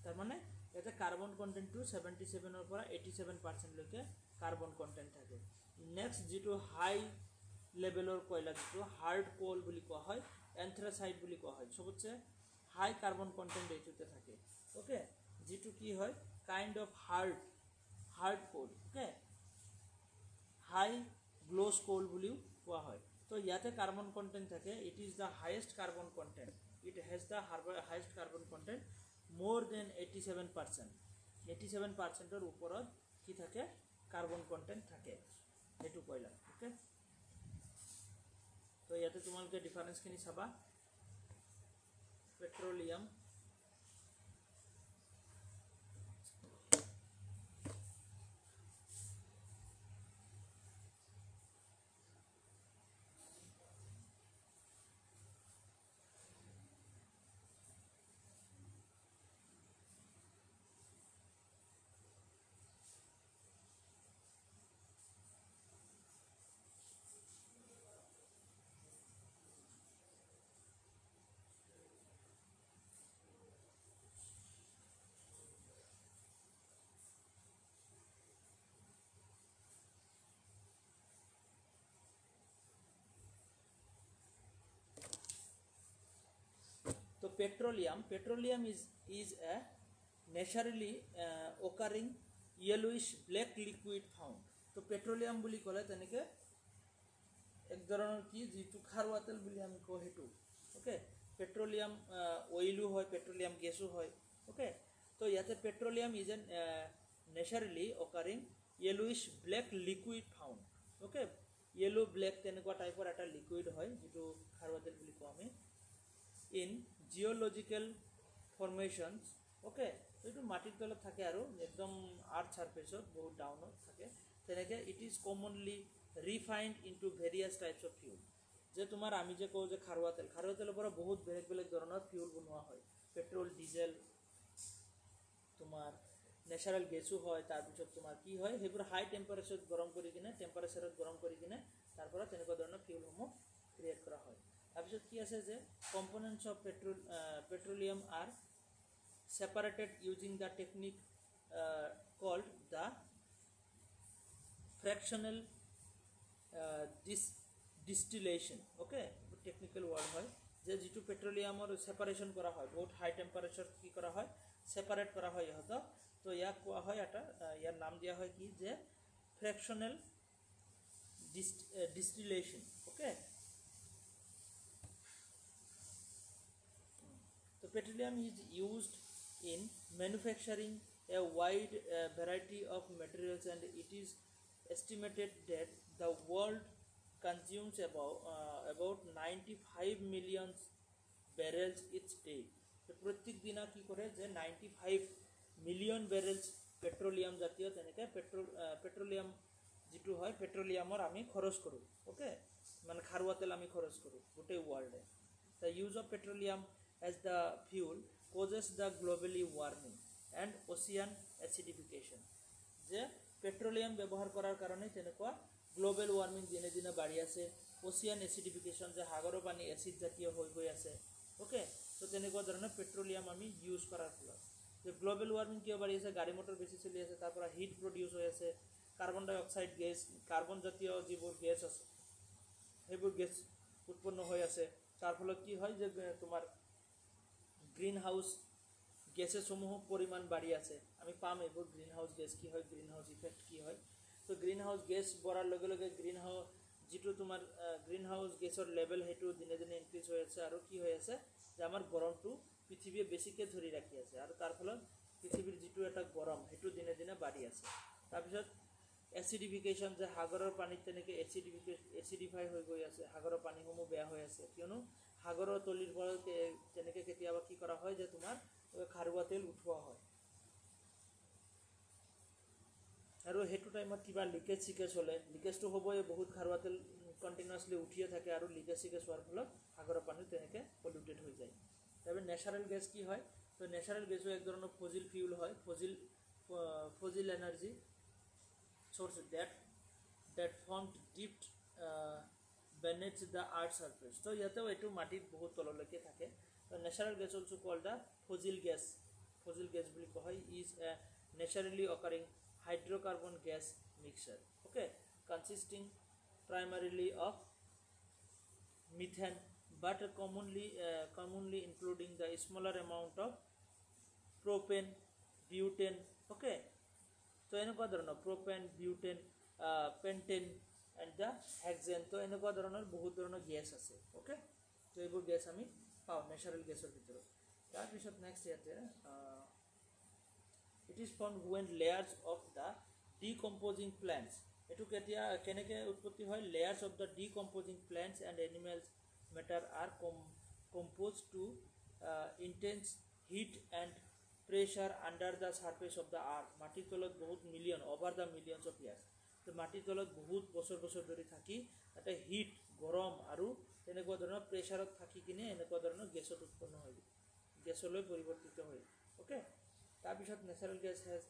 তার মানে এতে কার্বন কন্টেন্ট টু 77 এর পৰা 87% লৈকে carbon content থাকে। Next যেটো হাই লেভেলৰ কয়লা যেটো হাৰ্ড কোল বুলি কোৱা হয়, এন্থ্ৰাসাইট বুলি কোৱা হয়, সবচে হাই কার্বন কন্টেন্ট এইটোতে থাকে। ওকে, যেটো কি হয় kind of hard coal, okay, high gloss coal বুলিও কোৱা হয়। তো ইয়াতে কার্বন কন্টেন্ট থাকে, it is the highest carbon content, it has the highest carbon content more than 87%, 87%-এর উপৰত কি থাকে কার্বন কন্টেন্ট থাকে এটু কয়লা। ওকে, তো ইয়াতে তোমালোকে ডিফারেন্স খিনি চাবা। Petroleum So petroleum is a naturally occurring yellowish black liquid found. तो पेट्रोलियम বুলি ক'লে তেনেকে এক ধৰণৰ কি যেটো খাৰুৱা তেল বুলি আমি কওঁ হেতু। ওকে, পেট্ৰোলিয়াম অইলও হয়, পেট্ৰোলিয়াম গেছও হয়। ওকে, তো ইয়াতে petroleum is an naturally occurring yellowish black liquid found. Okay, yellow black তেনেকুৱা টাইপৰ এটা লিকুইড হয় যেটো খাৰুৱা তেল বুলি কওঁ আমি। in geological formations, okay, so itu matir tolat thake aru ekdom earth surface bahut down thake teneke it is commonly refined into various types of fuel. je tumar ami je ko je kharwa tel opor bahut beleg doronor fuel bunwa hoy, petrol, diesel, tumar natural gasu hoy, tar bichot tumar ki hoy hebur high temperature gorom kori kine tarpor teneko doronor fuel homo create kora hoy। তাৰপিছত কি আছে যে components of petroleum are separated using the technique called the fractional distillation. Okay, technical word হয় যে যেটো পেট্ৰোলিয়ামৰ সেপাৰেশন কৰা হয়, বহুত হাই টেম্পাৰেচাৰ কি কৰা হয় সেপাৰেট কৰা হয় ইহত। তো ইয়াক কোৱা হয় এটা ইয়াৰ নাম দিয়া হয় কি যে fractional distillation. Okay, so petroleum is used in manufacturing a wide variety of materials and it is estimated that the world consumes about 95 million barrels each day. তো প্রত্যেক দিনা কি করে যে 95 মিলিয়ন barrels পেট্রোলিয়াম জাতীয় তেনেকে পেট্রোলিয়াম যেটো হয় পেট্ৰোলিয়ামৰ আমি খৰচ কৰো। ওকে, মানে খাৰুৱা তেল আমি খৰচ কৰো গোটেই ওয়ার্ল্ডে। the use of petroleum as the fuel causes the globally warming and ocean acidification. যে পেট্রোলিয়াম ব্যবহার করার কারণে তেনেকুৱা গ্লোবাল ওয়াৰ্মিং দিনে দিনে বাড়ি আছে, ওশিয়ান এসিডিফিকেশন যে সাগৰৰ পানী এসিড জাতীয় হৈ গৈ আছে। ওকে, তো তেনেকুৱা ধৰণৰ পেট্ৰোলিয়াম আমি ইউজ কৰাৰ ফলত যে গ্লোবাল ওয়াৰ্মিং কিয় বাড়ি আছে, গাড়ী মটৰ বেছি চলি আছে, তাৰ পৰা হিট প্ৰডিউস হৈ আছে, কাৰ্বন ডাই অক্সাইড গেছ, কাৰ্বন জাতীয় যিবোৰ গেছ আছে সেইবোৰ গেছ উৎপন্ন হৈ আছে। তাৰ ফলত কি হয় যে তোমাৰ গ্রিন হাউস গ্যাসের সমূহ পরিমাণ বাড়ি আছে, আমি পাম এবার গ্রিন হাউস গ্যাস কি হয়, গ্রিন হাউস ইফেক্ট কি হয়। তো গ্রিন হাউস গ্যাস বড়ার লগে লগে গ্রিন হাউস যেটো তোমার গ্রিন হাউস গ্যাসের লেভেল হেতু দিনে দিনে ইনক্রিজ হৈ আছে আৰু কি হৈ আছে যে আমাৰ গৰমটো পৃথিৱীয়ে বেছিকে ধৰি ৰাখি আছে আৰু তাৰ ফলত পৃথিৱীৰ যেটো এটা গৰম হেতু দিনে দিনে বাঢ়ি আছে। তাৰপিছত এসিডিফিকেশন যে সাগৰৰ পানীত তেনেকে এসিডিফাই হৈ গৈ আছে, সাগৰৰ পানীসমূহ বেয়া হৈ আছে কিয়নো সাগৰৰ তলিৰ পৰা তেনেকে কেতিয়াবা কি কৰা হয় যে তোমাৰ খাৰুৱা তেল উঠোৱা হয় আৰু হেতু টাইমত কিবা লিকেজ চিকেজ হলে লিকেজটো হ'বই, বহুত খাৰুৱা তেল কন্টিনিউয়াসলি উঠিয়ে থাকে আৰু লিকেজ চিকেজ হোৱাৰ ফলত সাগৰৰ পানী তেনেকে পলিউটেড হৈ যায়। তবে ন্যাচারাল গ্যাস কি হয় তো ন্যাচারাল গ্যাসও এক ধরনের ফসিল ফিউল হয়, fossil energy source that formed deep beneath the earth's surface. তো ইয়াতেও এইটো মাটিত বহুত তললৈকে থাকে। তো natural gas also called the fossil gas বুলি কোৱা হয়, is a naturally occurring hydrocarbon gas mixture, okay, consisting primarily of methane but commonly including the smaller amount of propane, butane, okay. তো এনেকুৱা ধৰণৰ propane, butane, pentane and the hexane, তো এনেকুৱা ধৰণৰ বহুত ধৰণৰ গেছ আছে, okay। তো এইবোৰ গেছ আমি পাওঁ ন্যাচাৰাল গ্যাসৰ ভিতৰত। তাৰপিছত নেক্সট ইয়াতে it is formed when layers of the decomposing plants, এটো কেতিয়া কেনেকে উৎপত্তি হয়, layers of the decomposing plants and animals matter are composed to intense heat and pressure under the surface of the earth, মাটিৰ তলত বহুত million over the millions of years, তো মাটিৰ তলত বহুত বছৰ বছৰ ধৰি থাকি এটা হিট গৰম আৰু তেনেকুৱা ধৰণৰ প্ৰেছাৰত থাকি কিনে এনেকুৱা ধৰণৰ গেছত উৎপন্ন হয়, গেছলৈ পৰিৱৰ্তিত হয়, okay। তাৰপিছত natural gas has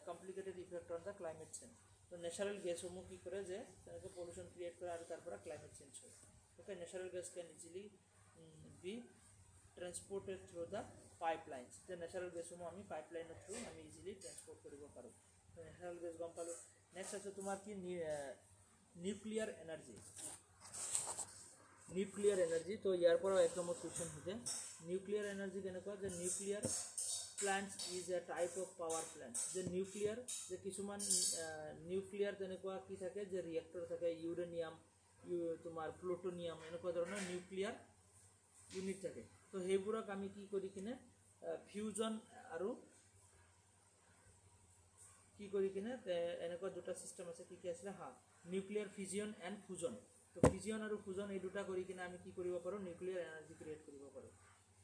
complicated effect on the climate change, তো ন্যাচারাল গ্যাসসমূহ কি কৰে যে তেনেকৈ পলিউশন ক্ৰিয়েট কৰে আৰু তাৰ পৰা ক্লাইমেট চেঞ্জ হয়, okay। Natural gas can easily be transported through the pipelines, যে ন্যাচারাল গ্যাসসমূহ আমি পাইপলাইনৰ থ্ৰু আমি ইজিলি ট্ৰান্সপোৰ্ট কৰিব পাৰোঁ। তো ন্যাচাৰাল গ্যাস গম পালোঁ। নেক্সট আছে তোমাৰ কি নিউক্লিয়াৰ এনাৰ্জি। তো ইয়াৰ পৰা একদম কুৱেশ্যন হৈছে নিউক্লিয়াৰ এনাৰ্জি কেনেকুৱা, যে nuclear plants is a type of power plant, যে নিউক্লিয়াৰ যে কিছুমান নিউক্লিয়াৰ তেনেকুৱা কি থাকে যে ৰিয়েক্টৰ থাকে, ইউৰেনিয়াম, তোমাৰ প্লুটনিয়াম, এনেকুৱা ধৰণৰ নিউক্লিয়াৰ ইউনিট থাকে। তো সেইবোৰক আমি কি কৰি কিনে ফিউজন আৰু কি কৰি কিনে এনেকুৱা দুটা সিস্টেম আছে, কি আছিলে, নিউক্লিয়াৰ ফিজিয়ন এণ্ড ফুজন। তো ফিজিয়ন আৰু ফুজন এই দুটা কৰি কিনে আমি কি কৰিব পাৰোঁ, নিউক্লিয়াৰ এনাৰ্জি ক্ৰিয়েট কৰিব পাৰোঁ।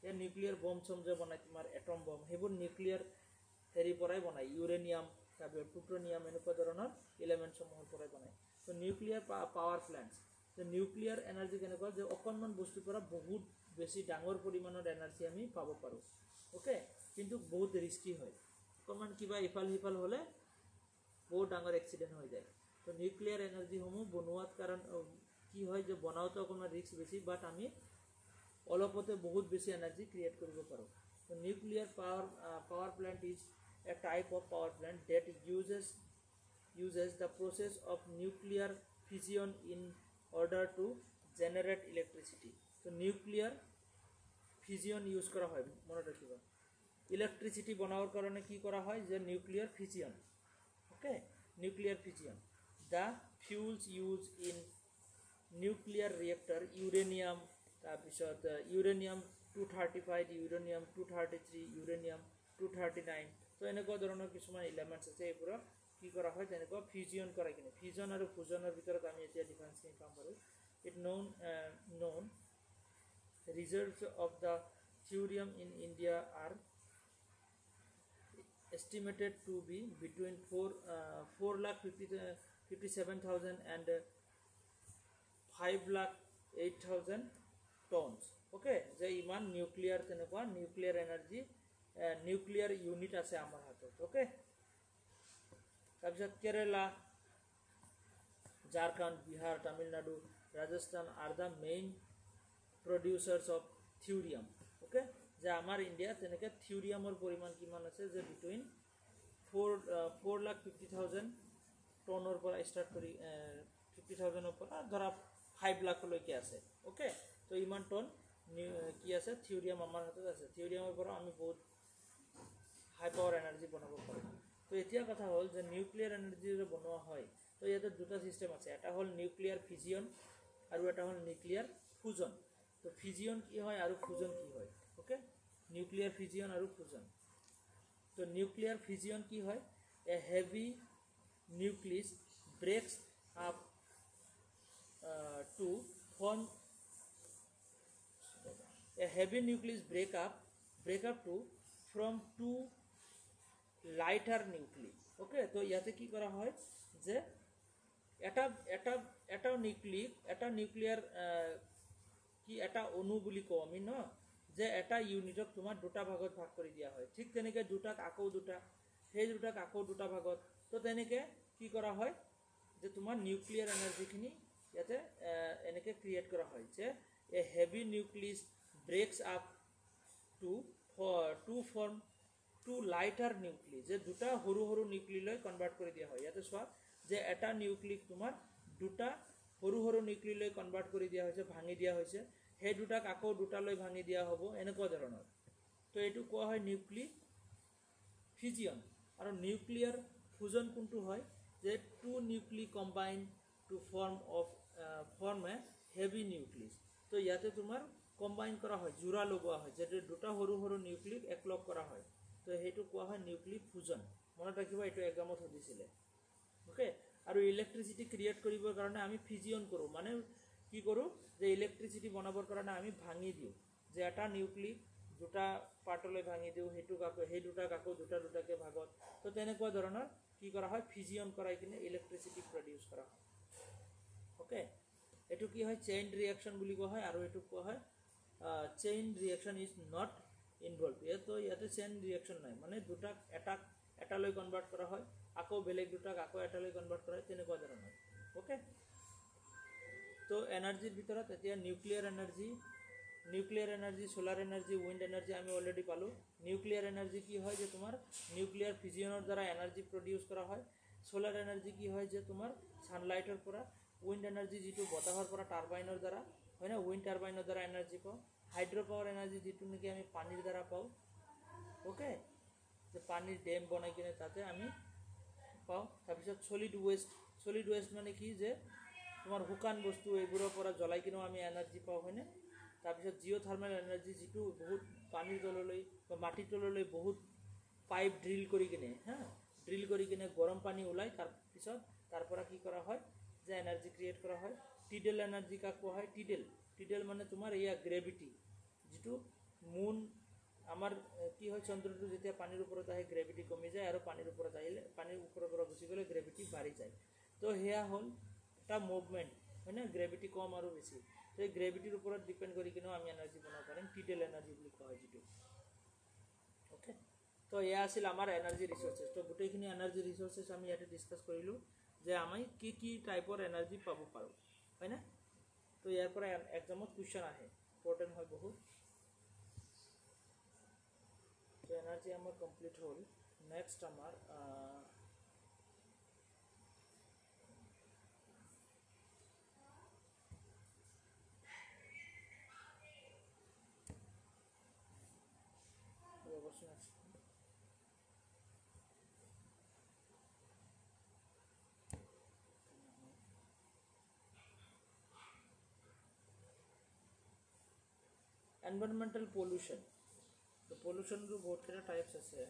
ইয়াৰ নিউক্লিয়াৰ বম চম যে বনায় তোমাৰ এটম বম, সেইবোৰ নিউক্লিয়াৰ হেৰিৰ পৰাই বনায়, ইউৰেনিয়াম তাৰপিছত প্লুটনিয়াম এনেকুৱা ধৰণৰ এলিমেণ্টসমূহৰ পৰাই বনায়। তো নিউক্লিয়াৰ পাৱাৰ প্লান্টছ, তো নিউক্লিয়াৰ এনাৰ্জি কেনেকুৱা, যে অকণমান বস্তুৰ পৰা বহুত বেছি ডাঙৰ পৰিমাণৰ এনাৰ্জি আমি পাব পাৰোঁ, অ'কে, কিন্তু বহুত ৰিস্কি হয়, অকণমান কিবা ইফাল সিফাল হ'লে বহুত ডাঙৰ এক্সিডেণ্ট হৈ যায়। তো নিউক্লিয়াৰ এনাৰ্জিসমূহ বনোৱাত কাৰণ কি হয়, যে বনাওঁতে অকণমান ৰিস্ক বেছি, বাট আমি অলপতে বহুত বেছি এনাৰ্জি ক্ৰিয়েট কৰিব পাৰোঁ। তো nuclear power plant is a type of power plant that uses the process of nuclear fission in order to generate electricity. তো নিউক্লিয়াৰ ফিজিয়ন ইউজ কৰা হয়, মনত ৰাখিবা, ইলেক্ট্ৰিচিটি বনাবৰ কাৰণে কি কৰা হয়, যে nuclear fission, okay, nuclear fission. The fuels use in nuclear reactor, uranium, তাৰপিছত ইউৰেনিয়াম 235, ইউৰেনিয়াম 233, ইউৰেনিয়াম 239, তো এনেকুৱা ধৰণৰ কিছুমান এলিমেণ্টছ আছে, এইবোৰক কি কৰা হয়, তেনেকুৱা ফিউজিয়ন কৰাই কিনে। ফিউজন আৰু ফুজনৰ ভিতৰত আমি এতিয়া ডিফাৰেঞ্চখিনি পাম বাৰু। It known reserves of the thorium in India are estimated to be between 4,57,000 and 5,08,000 tons, okay। যে ইমান নিউক্লিয়াৰ তেনেকুৱা নিউক্লিয়াৰ এনাৰ্জি নিউক্লিয়াৰ ইউনিট আছে আমাৰ হাতত, অ'কে। তাৰপিছত Kerala, Jharkhand, Bihar, Tamil Nadu, Rajasthan are the main producers of thorium, okay. যে আমাৰ ইণ্ডিয়াত তেনেকৈ থিউৰিয়ামৰ পৰিমাণ কিমান আছে, যে বিটুইন 4,50,000 টনৰ পৰা ষ্টাৰ্ট কৰি 50,000ৰ পৰা ধৰা 5 লাখলৈকে আছে, অ'কে। তো ইমান টন কি আছে, থিউৰিয়াম আমাৰ হাতত আছে। থিউৰিয়ামৰ পৰা আমি বহুত হাই পাৱাৰ এনাৰ্জি বনাব পাৰোঁ। তো এতিয়া কথা হ'ল যে নিউক্লিয়াৰ এনাৰ্জি বনোৱা হয়, তো ইয়াতে দুটা ছিষ্টেম আছে, এটা হ'ল নিউক্লিয়াৰ ফিজিয়ন আৰু এটা হ'ল নিউক্লিয়াৰ ফুজন। তো ফিজিয়ন কি হয় আৰু ফুজন কি হয়, অ'কে, নিউক্লিয়াৰ ফিজিয়ন আৰু ফুজন। তো নিউক্লিয়াৰ ফিজিয়ন কি হয়, a heavy nucleus breaks up to form a heavy nucleus break up to from two lighter nuclei, okay। তো ইয়াতে কি কৰা হয়, যে এটা নিউক্লিয়াৰ কি এটা অণু বুলি কওঁ আমি ন, যে এটা ইউনিটক তোমাৰ দুটা ভাগত ভাগ কৰি দিয়া হয় ঠিক তেনেকৈ দুটাক আকৌ দুটা সেই দুটাক আকৌ দুটা ভাগত তো তেনেকৈ কি কৰা হয় যে তোমাৰ নিউক্লিয়াৰ এনাৰ্জিখিনি ইয়াতে এনেকৈ ক্ৰিয়েট কৰা হয় যে a heavy nucleus breaks up to form two lighter nucleus যে দুটা সৰু সৰু নিউক্লিয়ালৈ কনভাৰ্ট কৰি দিয়া হয় ইয়াতে চোৱা যে এটা নিউক্লিয়াছ তোমাৰ দুটা সৰু সৰু নিউক্লিয়ালৈ কনভাৰ্ট কৰি দিয়া হৈছে ভাঙি দিয়া হৈছে সেই দুটাক আকৌ দুটালৈ ভাঙি দিয়া হ'ব এনেকুৱা ধৰণৰ তো এইটো কোৱা হয় নিউক্লিয়াৰ ফিজিয়ন আৰু নিউক্লিয়াৰ ফুজন কোনটো হয় যে two nuclear combine to form a heavy nucleus তো ইয়াতে তোমাৰ কম্বাইন কৰা হয় জোৰা লগোৱা হয় যেটো দুটা সৰু সৰু নিউক্লিয়াৰ একলগ কৰা হয় তো সেইটো কোৱা হয় নিউক্লিয়াৰ ফুজন মনত ৰাখিবা এইটো এক্সামত সুধিছিলে ওকে আৰু ইলেক্ট্ৰিচিটি ক্ৰিয়েট কৰিবৰ কাৰণে আমি ফিজিয়ন কৰোঁ মানে কি কৰোঁ যে ইলেক্ট্ৰিচিটি বনাবৰ কাৰণে আমি ভাঙি দিওঁ যে এটা নিউক্লিয়াৰ দুটা পাৰ্টলৈ ভাঙি দিওঁ সেইটোক আকৌ সেই দুটাক আকৌ দুটা দুটাকৈ ভাগত তো তেনেকুৱা ধৰণৰ কি কৰা হয় ফিজিয়ন কৰাই কিনে ইলেক্ট্ৰিচিটি প্ৰডিউচ কৰা হয় ওকে এইটো কি হয় চেইন ৰিয়েকশ্যন বুলি কোৱা হয় আৰু এইটো কোৱা হয় chain reaction is not involve তো ইয়াতে চেইন ৰিয়েকশ্যন নাই মানে দুটাক এটালৈ কনভাৰ্ট কৰা হয় আকৌ বেলেগ দুটাক আকৌ এটালৈ কনভাৰ্ট কৰা হয় তেনেকুৱা ধৰণৰ ওকে তো এনাৰ্জিৰ ভিতৰত এতিয়া nuclear energy solar energy wind energy আমি অলৰেডি পালোঁ নিউক্লিয়াৰ এনাৰ্জি কি হয় যে তোমাৰ নিউক্লিয়াৰ ফিজিয়নৰ দ্বাৰা এনাৰ্জি প্ৰডিউচ কৰা হয় সোলাৰ এনাৰ্জি কি হয় যে তোমাৰ ছানলাইটৰ পৰা উইণ্ড এনাৰ্জি যিটো বতাহৰ পৰা টাৰ্বাইনৰ দ্বাৰা হয় না উইণ্ড টাৰ্বাইনৰ দ্বাৰা এনাৰ্জি পাওঁ হাইড্ৰ' পাৱাৰ এনাৰ্জি যিটো নেকি আমি পানীৰ দ্বাৰা পাওঁ ওকে যে পানীৰ ডেম বনাই কিনে তাতে আমি পাওঁ তাৰপিছত সলিড ৱেষ্ট মানে কি যে তোমাৰ শুকান বস্তু এইবোৰৰ পৰা জ্বলাই কিনেও আমি এনাৰ্জি পাওঁ হয়নে তাৰপিছত জিঅ'থাৰ্মেল এনাৰ্জি যিটো বহুত পানীৰ তললৈ বা মাটিৰ তললৈ বহুত পাইপ ড্ৰিল কৰি কিনে গৰম পানী ওলাই তাৰপিছত তাৰ পৰা কি কৰা হয় যে এনাৰ্জি ক্ৰিয়েট কৰা হয় টিডেল এনাৰ্জি কাক কোৱা হয় টিডেল মানে তোমাৰ এয়া গ্ৰেভিটি যিটো মুন আমাৰ কি হয় চন্দ্ৰটো যেতিয়া পানীৰ ওপৰত আহে গ্ৰেভিটি কমি যায় আৰু পানীৰ ওপৰত আহিলে পানীৰ ওপৰৰ পৰা গুচি গ'লে গ্ৰেভিটি বাঢ়ি যায় তো সেয়া হ'ল এটা মুভমেণ্ট হয় না গ্ৰেভিটি কম আৰু বেছি তো এই গ্ৰেভিটিৰ ওপৰত ডিপেণ্ড কৰি কিনেও আমি এনাৰ্জি বনাব পাৰিম টিডেল এনাৰ্জি বুলি কোৱা হয় যিটো ওকে তো এয়া আছিল আমাৰ এনাৰ্জি ৰিচোৰ্চেছ তো গোটেইখিনি এনাৰ্জি ৰিচোৰ্চেছ আমি ইয়াতে ডিছকাছ কৰিলোঁ যে আমি কি টাইপৰ এনাৰ্জি পাব পাৰোঁ হয় না তো ইয়াৰ পৰা এক্সামত কুৱেশ্যন আহে ইম্পৰ্টেণ্ট হয় বহুত তো এনাৰ্জি আমাৰ কমপ্লিট হ'ল নেক্সট আমাৰ এনভাইৰনমেণ্টেল পলিউশ্যন তো পলিউশ্যনটো বহুতকেইটা টাইপছ আছে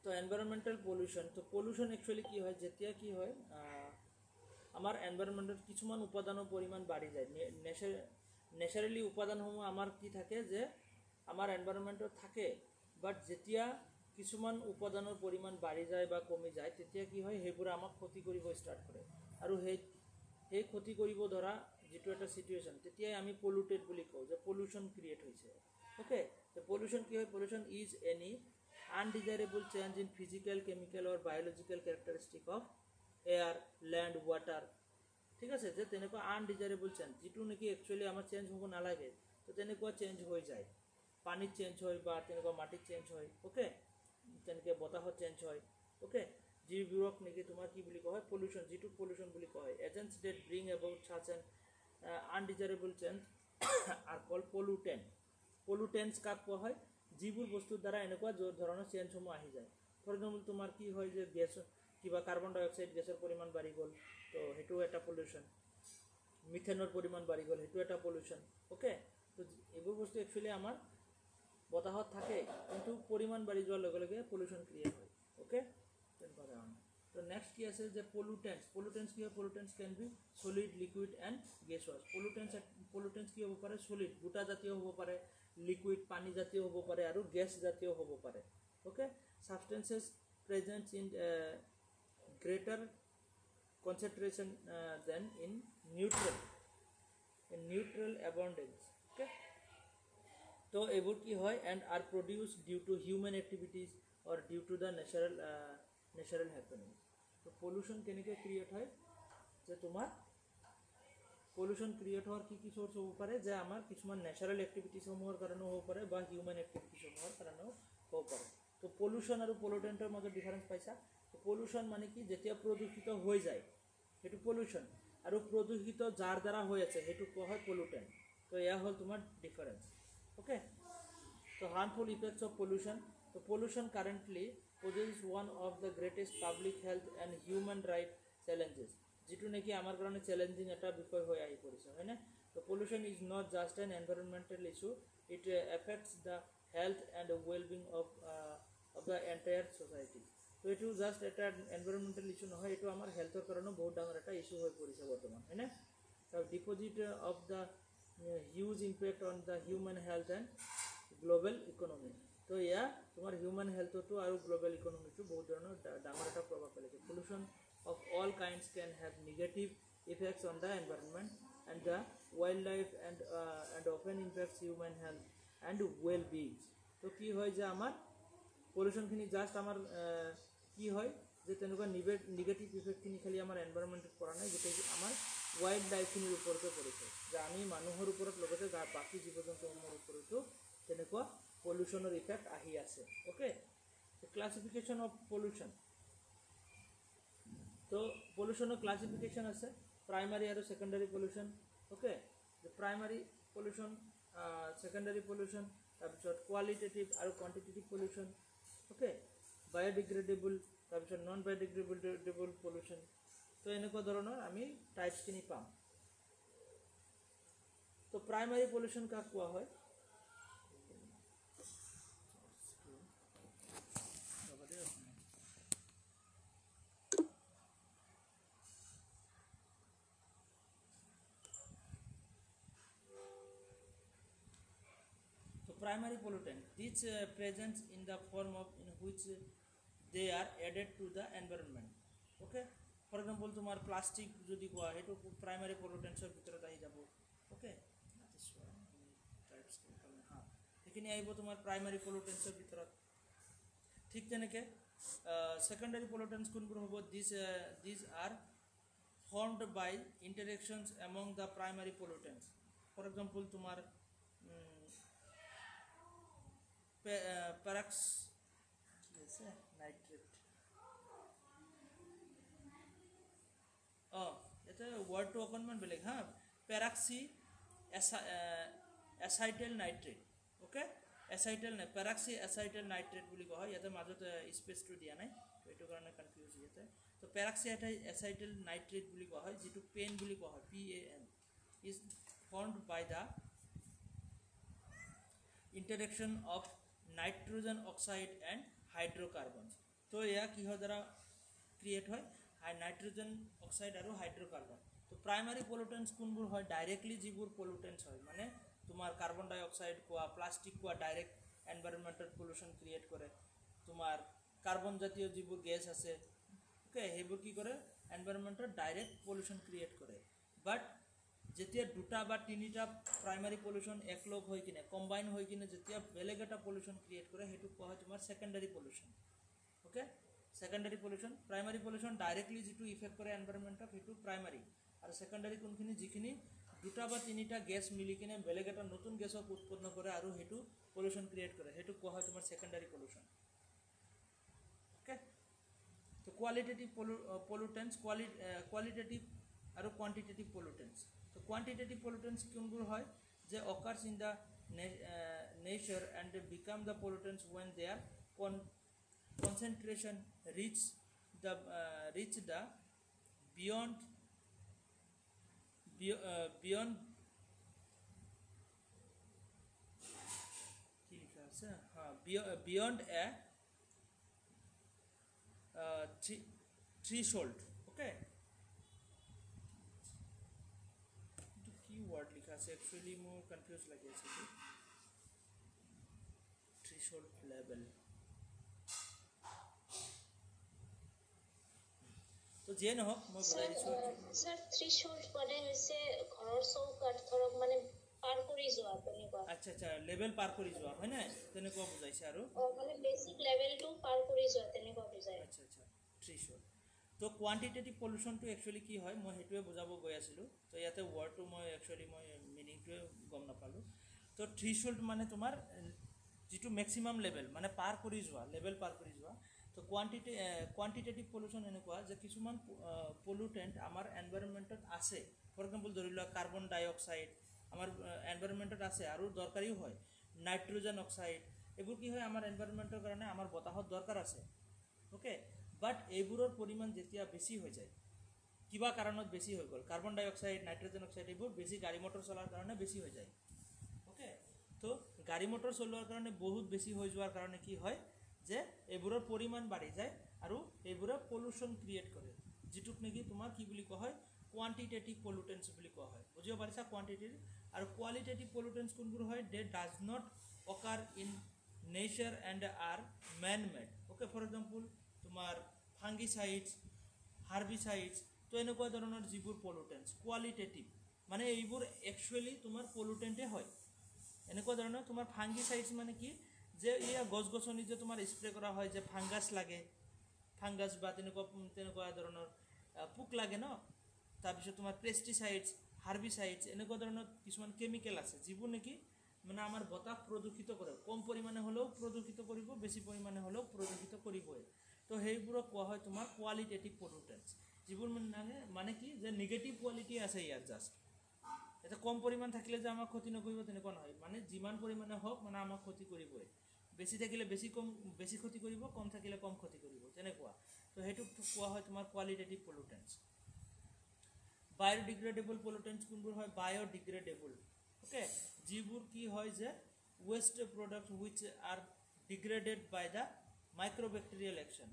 তো এনভাইৰনমেণ্টেল পলিউশ্যন তো পলিউশ্যন একচুৱেলি কি হয় যেতিয়া কি হয় আমাৰ এনভাইৰনমেণ্টত কিছুমান উপাদানৰ পৰিমাণ বাঢ়ি যায় নেচাৰেলি উপাদানসমূহ আমাৰ কি থাকে যে আমাৰ এনভাইৰনমেণ্টত থাকে বাট যেতিয়া কিছুমান উপাদানৰ পৰিমাণ বাঢ়ি যায় বা কমি যায় তেতিয়া কি হয় সেইবোৰে আমাক ক্ষতি কৰিব ষ্টাৰ্ট কৰে আৰু সেই ক্ষতি কৰিব ধৰা যিটো এটা চিটুৱেশ্যন তেতিয়াই আমি পলিউটেড বুলি কওঁ যে পলিউশ্যন ক্ৰিয়েট হৈছে ওকে তো পলিউশ্যন কি হয় pollution is any undesirable change in physical chemical or biological characteristic of air land water ঠিক আছে যে তেনেকুৱা আনডিজাইৰেবল চেঞ্জ যিটো নেকি একচুৱেলি আমাৰ চেঞ্জ হ'ব নালাগে তো তেনেকুৱা চেঞ্জ হৈ যায় পানীত চেঞ্জ হয় বা তেনেকুৱা মাটিত চেঞ্জ হয় ওকে তেনেকৈ বতাহত চেঞ্জ হয় ওকে যিবোৰক নেকি তোমাৰ কি বুলি কোৱা হয় পলিউশ্যন যিটো পলিউশ্যন বুলি কোৱা হয় agents that bring about such an undesirable change are call pollutants কাক কোৱা হয় যিবোৰ বস্তুৰ দ্বাৰা এনেকুৱা ধৰণৰ চেঞ্জসমূহ আহি যায় ফৰ এক্সাম্পল তোমাৰ কি হয় যে গেছ কিবা কাৰ্বন ডাই অক্সাইড গেছৰ পৰিমাণ বাঢ়ি গ'ল তো সেইটো এটা পলিউশ্যন মিথেনৰ পৰিমাণ বাঢ়ি গ'ল সেইটো এটা পলিউশ্যন ওকে তো এইবোৰ বস্তু একচুৱেলি আমাৰ বতাহত থাকে কিন্তু পৰিমাণ বাঢ়ি যোৱাৰ লগে লগে পলিউশ্যন ক্ৰিয়েট হয় ওকে তেনেকুৱা ধৰণৰ তো নেক্সট কি আছে যে পলিউটেন্টছ কি হয় pollutants can be solid liquid and gaseous pollutants কি হ'ব পাৰে সলিড গোটা জাতীয় হ'ব পাৰে লিকুইড পানী জাতীয় হ'ব পাৰে আৰু গেছ জাতীয় হ'ব পাৰে okay substances present in greater concentration than in neutral abundance. Okay, তো এবোৰ কি হয় and are produced due to human activities or due to the natural happenings. তো pollution কেনেকৈ ক্ৰিয়েট হয় যে তোমাৰ পলিউশন ক্ৰিয়েট হোৱাৰ কি সোৰ্স হ'ব পাৰে যে আমাৰ কিছুমান ন্যাচাৰাল এক্টিভিটিসমূহৰ কাৰণেও হ'ব পাৰে বা হিউম্যান এক্টিভিটিসমূহৰ কাৰণেও হ'ব পাৰে। তো পলিউশন আৰু পলিউটেন্টৰ মাজত ডিফাৰেন্স পাইছা। তো পলিউশন মানে কি যেতিয়া প্ৰদূষিত হৈ যায় সেইটো পলিউশন, আৰু প্ৰদূষিত যাৰ দ্বাৰা হৈ আছে সেইটো কোৱা হয় পলিউটেন্ট। তো এয়া হ'ল তোমাৰ ডিফাৰেন্স। ওকে, তো হার্মফুল ইফেক্টস অফ পলিউশন। তো pollution currently poses one of the greatest public health and human right challenges, যেটো নাকি আমার কারণে চ্যালেঞ্জিং একটা বিষয় হয়ে আহি পড়েছে, হয় না। তো pollution is not just an environmental issue, it effects the health and wellbeing of the entire society. তো এইটো জাস্ট একটা এনভায়রনমেন্টাল ইস্যু নহয়, এইটো আমার হেলথৰ কাৰণেও বহুত ডাঙৰ এটা ইস্যু হৈ পৰিছে বৰ্তমান, হয় না। Deposit of the huge impact on the human health and global economy. তো এয়া তোমাৰ হিউম্যান হেলথতো আৰু গ্লোবাল ইকনমিটো বহুত ধৰণৰ ডাঙৰ এটা প্ৰভাৱ পেলাইছে। Pollution of all kinds can have negative effects on the environment and the wildlife and often impacts human health and well-being. তো কি হয় যে আমার পলিউশনখিনি জাস্ট আমার কি হয় যে তেনেকুৱা নিগেটিভ ইফেক্টখিনি খালি আমাৰ এনভাইৰনমেণ্টত পৰা নাই, গোটেই আমাৰ ৱাইল্ড লাইফখিনিৰ ওপৰতে পৰিছে, যে আমি মানুহৰ ওপৰত লগতে বাকী জীৱ জন্তুসমূহৰ ওপৰতো তেনেকুৱা পলিউশনৰ ইফেক্ট আহি আছে। Okay, classification of pollution. তো পলিউশনৰ ক্লাছিফিকেশ্যন আছে প্ৰাইমাৰী আৰু secondary pollution. Okay, primary pollution, secondary pollution, তাৰপিছত কোৱালিটেটিভ আৰু কোৱান্টিটেটিভ পলিউশন। ওকে, বায়োডিগ্ৰেডেবল, তাৰপিছত নন বায়োডিগ্ৰেডেবল পলিউশন। তো এনেকুৱা ধৰণৰ আমি টাইপছখিনি পাম। তো প্ৰাইমাৰী পলিউশন কাক কোৱা হয়? Primary pollutant, these present in the form of in which they are added to the environment. Okay, for example তোমার প্লাস্টিক যদি কোৱা হেতু প্ৰাইমাৰি পলিউটেন্টসৰ ভিতৰত আহি যাব। ওকে, হ্যাঁ এখানে আহিব তোমাৰ প্ৰাইমাৰি পলিউটেন্টসৰ ভিতৰত। ঠিক তেনেকৈ সেকেন্ডাৰি পলিউটেন্টস কোনবোৰ হ'ব? these are formed by interactions among the primary pollutants. For example তোমার প্যারাক্স নাইট্রেট, এটা ওয়ার্ডটো অকণমান বেলেগ, হা। প্যারাক্সি এসাইটেল নাইট্রেট। ওকে, এসাইটেল নাই, প্যারাক্সি এসাইটেল নাইট্রেট বুলি কোৱা হয়। ইয়াতে মাজত স্পেচটো দিয়া নাই, এইটো কাৰণে কনফিউজ ইয়াতে। তো প্যাৰাক্সি এসাইটেল নাইট্ৰেট বুলি কোৱা হয়, যিটো পেন বুলি কোৱা হয়, PAN, is formed by the interaction of nitrogen oxide and hydrocarbons. তো এয়া কিহৰ দ্বাৰা ক্ৰিয়েট হয়? নাইট্ৰোজেন অক্সাইড আৰু হাইড্ৰকাৰ্বন। তো প্ৰাইমাৰী পলিউটেন্টস কোনবোৰ হয়? ডাইৰেক্টলি যিবোৰ পলিউটেন্টস হয়, মানে তোমাৰ কাৰ্বন ডাই অক্সাইড কোৱা, প্লাষ্টিক কোৱা, ডাইৰেক্ট এনভাইৰনমেন্টত পলিউশন ক্ৰিয়েট কৰে। তোমাৰ কাৰ্বন জাতীয় যিবোৰ গেছ আছে, ওকে, সেইবোৰ কি কৰে? এনভাইৰনমেন্টত ডাইৰেক্ট পলিউশন ক্ৰিয়েট কৰে। বাট যেতিয়া দুটা বা তিনিটা প্ৰাইমাৰী পলিউশন একলগ হৈ কিনে কম্বাইন হৈ কিনে যেতিয়া বেলেগ এটা পলিউশন ক্ৰিয়েট কৰে, সেইটো কোৱা হয় তোমাৰ secondary pollution. Okay, secondary pollution. Primary pollution directly যিটো ইফেক্ট কৰে এনভাইৰনমেন্টক, সেইটো প্ৰাইমাৰী। আৰু সেকেন্ডাৰী কোনখিনি? যিখিনি দুটা বা তিনিটা গেছ মিলি কিনে বেলেগ এটা নতুন গেছক উৎপন্ন কৰে আৰু সেইটো পলিউশন ক্ৰিয়েট কৰে, সেইটো কোৱা হয় তোমাৰ সেকেন্ডাৰী পলিউশন। ওকে, তো কোৱালিটেটিভ পলিউটেন্টস, কোৱালিটেটিভ আৰু কোৱান্টিটেটিভ পলিউটেন্টস। তো কোৱান্টিটেটিভ পলিউটেন্টস কোনবোৰ হয়? যে occurs in the nature and become the pollutants when their concentration reach the beyond a threshold. Okay, কি ওয়ার্ড লেখা আছে একচুয়ালি মোৰ কনফিউজ লাগি আছে। Threshold level. তো তো যিয়ে নহওক মই বুজাই দিছোঁ স্যার থ্রেশহোল্ড মানে হইছে ঘৰৰ চৌকাঠ ধৰক মানে পাৰ কৰি যোৱা তেনেকুৱা আচ্ছা আচ্ছা লেভেল পাৰ কৰি যোৱা হয় নাই তেনেকুৱা বুজাইছে আৰু মানে বেসিক লেভেলটো পাৰ কৰি যোৱা তেনেকুৱা বুজায় আচ্ছা আচ্ছা থ্ৰেছহোল্ড তো কোৱান্টিটেটিভ পলিউশ্যনটো একচুৱেলি কি হয় মই সেইটোৱে বুজাব গৈ আছিলোঁ তো ইয়াতে ৱৰ্ডটো মই একচুৱেলি মই মিনিংটোৱে গম নাপালোঁ তো থ্ৰেছহোল্ড মানে তোমাৰ যিটো মেক্সিমাম লেভেল মানে পাৰ কৰি যোৱা লেভেল পাৰ কৰি যোৱা তো কোৱান্টিটেটিভ পলিউশ্যন এনেকুৱা যে কিছুমান পলিউটেণ্ট আমাৰ এনভাইৰনমেণ্টত আছে ফৰ এক্সাম্পল ধৰি লোৱা কাৰ্বন ডাই অক্সাইড আমাৰ এনভাইৰনমেণ্টত আছে আৰু দৰকাৰীও হয় নাইট্ৰজেন অক্সাইড এইবোৰ কি হয় আমাৰ এনভাইৰনমেণ্টৰ কাৰণে আমাৰ বতাহত দৰকাৰ আছে ওকে বাট এইবোৰৰ পৰিমাণ যেতিয়া বেছি হৈ যায় কিবা কাৰণত বেছি হৈ গ'ল কাৰ্বন ডাই অক্সাইড নাইট্ৰজেন অক্সাইড এইবোৰ বেছি গাড়ী মটৰ চলাৰ কাৰণে বেছি হৈ যায় ওকে তো গাড়ী মটৰ চলোৱাৰ কাৰণে বহুত বেছি হৈ যোৱাৰ কাৰণে কি হয় যে এইবোৰৰ পৰিমাণ বাঢ়ি যায় আৰু এইবোৰে পলিউশ্যন ক্ৰিয়েট কৰে যিটোক নেকি তোমাৰ কি বুলি কোৱা হয় কোৱান্টিটেটিভ পলিউটেন্স বুলি কোৱা হয় বুজিব পাৰিছা কোৱান্টিটেটিভ আৰু কোৱালিটেটিভ পলিউটেন্স কোনবোৰ হয় they does not occur in nature and are man made okay for example তোমাৰ ফাংগিচাইডছ হাৰ্বিচাইডছ তো এনেকুৱা ধৰণৰ যিবোৰ পলিউটেন্স কোৱালিটেটিভ মানে এইবোৰ একচুৱেলি তোমাৰ পলিউটেণ্টে হয় এনেকুৱা ধৰণৰ তোমাৰ ফাংগিচাইডছ মানে কি যে এয়া গছ গছনি যে তোমাৰ স্প্ৰে কৰা হয় যে ফাংগাছ লাগে ফাংগাছ বা তেনেকুৱা ধৰণৰ পোক লাগে ন তাৰপিছত তোমাৰ পেষ্টিচাইডছ হাৰ্বিচাইডছ এনেকুৱা ধৰণৰ কিছুমান কেমিকেল আছে যিবোৰ নেকি মানে আমাৰ বতাহ প্ৰদূষিত কৰে কম পৰিমাণে হ'লেও প্ৰদূষিত কৰিব বেছি পৰিমাণে হ'লেও প্ৰদূষিত কৰিবই তো সেইবোৰক কোৱা হয় তোমাৰ কোৱালিটেটিভ পলিউটেন্স যিবোৰ মানে কি যে নিগেটিভ কোৱালিটি আছে ইয়াৰ জাষ্ট এটা কম পৰিমাণ থাকিলে যে আমাক ক্ষতি নকৰিব তেনেকুৱা নহয় মানে যিমান পৰিমাণে হওক মানে আমাক ক্ষতি কৰিবই বেছি থাকিলে বেছি ক্ষতি কৰিব কম থাকিলে কম ক্ষতি কৰিব তেনেকুৱা তো সেইটোক কোৱা হয় তোমাৰ কোৱালিটেটিভ পলিউটেন্স বায়োডিগ্ৰেডেবল পলিউটেন্স কোনবোৰ হয় বায়োডিগ্ৰেডেবল ওকে যিবোৰ কি হয় যে waste product which are degraded by the microbacterial action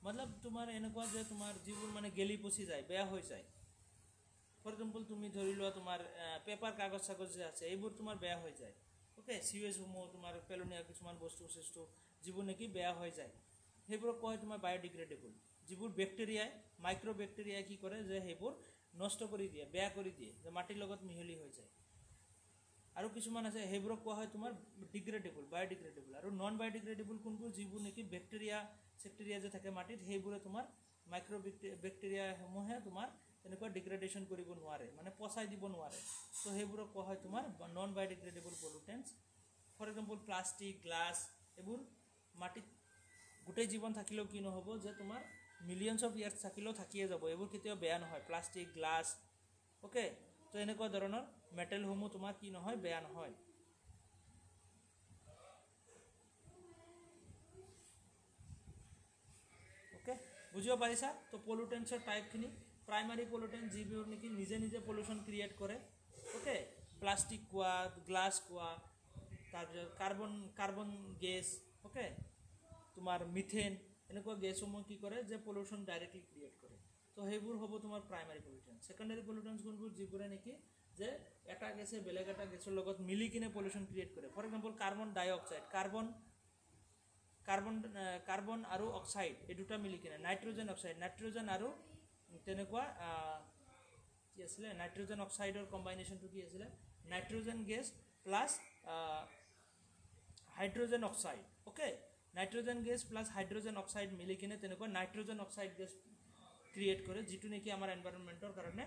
মতলব তোমাৰ এনেকুৱা যে তোমাৰ যিবোৰ মানে গেলি পচি যায় বেয়া হৈ যায় ফৰ এক্সাম্পল তুমি ধৰি লোৱা তোমাৰ পেপাৰ কাগজ চাগজ যে আছে এইবোৰ তোমাৰ বেয়া হৈ যায় ওকে চিৱেজসমূহ তোমাৰ পেলনীয়া কিছুমান বস্তু যিবোৰ নেকি বেয়া হৈ যায় সেইবোৰক কোৱা হয় তোমাৰ বায়োডিগ্ৰেডেবল যিবোৰ বেক্টেৰিয়াই মাইক্ৰ'বেক্টেৰিয়াই কি কৰে যে সেইবোৰ নষ্ট কৰি দিয়ে বেয়া কৰি দিয়ে যে মাটিৰ লগত মিহলি হৈ যায় আৰু কিছুমান আছে সেইবোৰক কোৱা হয় তোমাৰ ডিগ্ৰেডেবল বায়োডিগ্ৰেডেবল আৰু নন বায়োডিগ্ৰেডেবল কোনবোৰ যিবোৰ নেকি বেক্টেৰিয়া যে থাকে মাটিত সেইবোৰে তোমাৰ বেক্টেৰিয়াসমূহে তোমাৰ তেনেকুৱা ডিগ্ৰেডেশ্যন কৰিব নোৱাৰে মানে পচাই দিব নোৱাৰে তো সেইবোৰক কোৱা হয় তোমাৰ non biodegradable pollutants for example plastic glass এইবোৰ মাটিত গোটেই জীৱন থাকিলেও কি নহ'ব যে তোমাৰ মিলিয়নছ অফ ইয়াৰ্ছ থাকিলেও থাকিয়ে যাব এইবোৰ কেতিয়াও বেয়া নহয় প্লাষ্টিক গ্লাছ ওকে তো এনেকুৱা ধৰণৰ মেটেলসমূহ তোমাৰ কি নহয় বেয়া নহয় ওকে বুজিব পাৰিছা তো পলিউটেন্সৰ টাইপখিনি প্ৰাইমাৰী পলিউটেন্স যিবোৰ নেকি নিজে নিজে পলিউশ্যন ক্ৰিয়েট কৰে ওকে প্লাষ্টিক কোৱা গ্লাছ কোৱা তাৰপিছত কাৰ্বন গেছ ওকে তোমাৰ মিথেন এনেকুৱা গেছসমূহ কি কৰে যে পলিউশ্যন ডাইৰেক্টলি ক্ৰিয়েট কৰে তো সেইবোৰ হ'ব তোমাৰ প্ৰাইমাৰী পলিউটেন্স ছেকেণ্ডাৰী পলিউটেন্স কোনবোৰ যিবোৰে নেকি যে এটা গেছে বেলেগ এটা গেছৰ লগত মিলি কিনে পলিউশ্যন ক্ৰিয়েট কৰে for example carbon dioxide carbon আৰু অক্সাইড এই দুটা মিলি কিনে নাইট্ৰজেন আৰু তেনেকুৱা কি আছিলে নাইট্ৰজেন অক্সাইডৰ কম্বাইনেশ্যনটো কি আছিলে nitrogen gas plus hydrogen oxide okay nitrogen gas plus hydrogen oxide মিলি কিনে তেনেকুৱা নাইট্ৰজেন অক্সাইড গেছ ক্ৰিয়েট কৰে যিটো নেকি আমাৰ এনভাইৰনমেণ্টৰ কাৰণে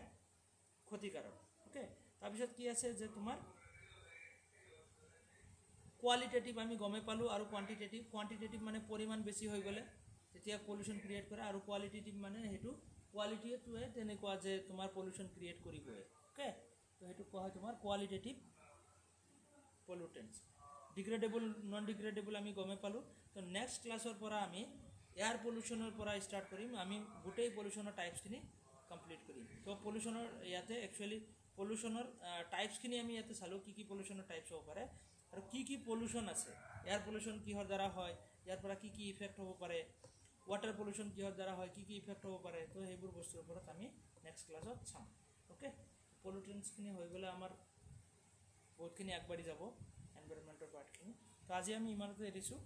ক্ষতিকাৰক ওকে তাৰপিছত কি আছে যে তোমাৰ কোৱালিটেটিভ আমি গমে পালোঁ আৰু কোৱান্টিটেটিভ মানে পৰিমাণ বেছি হৈ গ'লে তেতিয়া পলিউশ্যন ক্ৰিয়েট কৰে আৰু কোৱালিটেটিভ মানে সেইটো কোৱালিটিটোৱে তেনেকুৱা যে তোমাৰ পলিউশ্যন ক্ৰিয়েট কৰিবই ওকে তো সেইটো কোৱা হয় তোমাৰ কোৱালিটেটিভ পলিউটেন্স ডিগ্ৰেডেবল নন ডিগ্ৰেডেবল আমি গমে পালোঁ তো নেক্সট ক্লাছৰ পৰা আমি এয়াৰ পলিউশ্যনৰ পৰা ষ্টাৰ্ট কৰিম আমি গোটেই পলিউশ্যনৰ টাইপছখিনি কমপ্লিট কৰিম তো পলিউশ্যনৰ ইয়াতে একচুৱেলি পলিউশ্যনৰ টাইপছখিনি আমি ইয়াতে চালোঁ কি পলিউশ্যনৰ টাইপছ হ'ব পাৰে আৰু কি পলিউশ্যন আছে এয়াৰ পলিউশ্যন কিহৰ দ্বাৰা হয় ইয়াৰ পৰা কি ইফেক্ট হ'ব পাৰে ৱাটাৰ পলিউশ্যন কিহৰ দ্বাৰা হয় কি ইফেক্ট হ'ব পাৰে তো সেইবোৰ বস্তুৰ ওপৰত আমি নেক্সট ক্লাছত চাম ওকে পলিউটেন্সখিনি হৈ গ'লে আমাৰ বহুতখিনি আগবাঢ়ি যাব এনভাইৰনমেণ্টৰ পাৰ্টখিনি তো আজি আমি ইমানতে এৰিছোঁ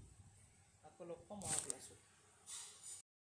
আকৌ লগ পাম অহা ক্লাছত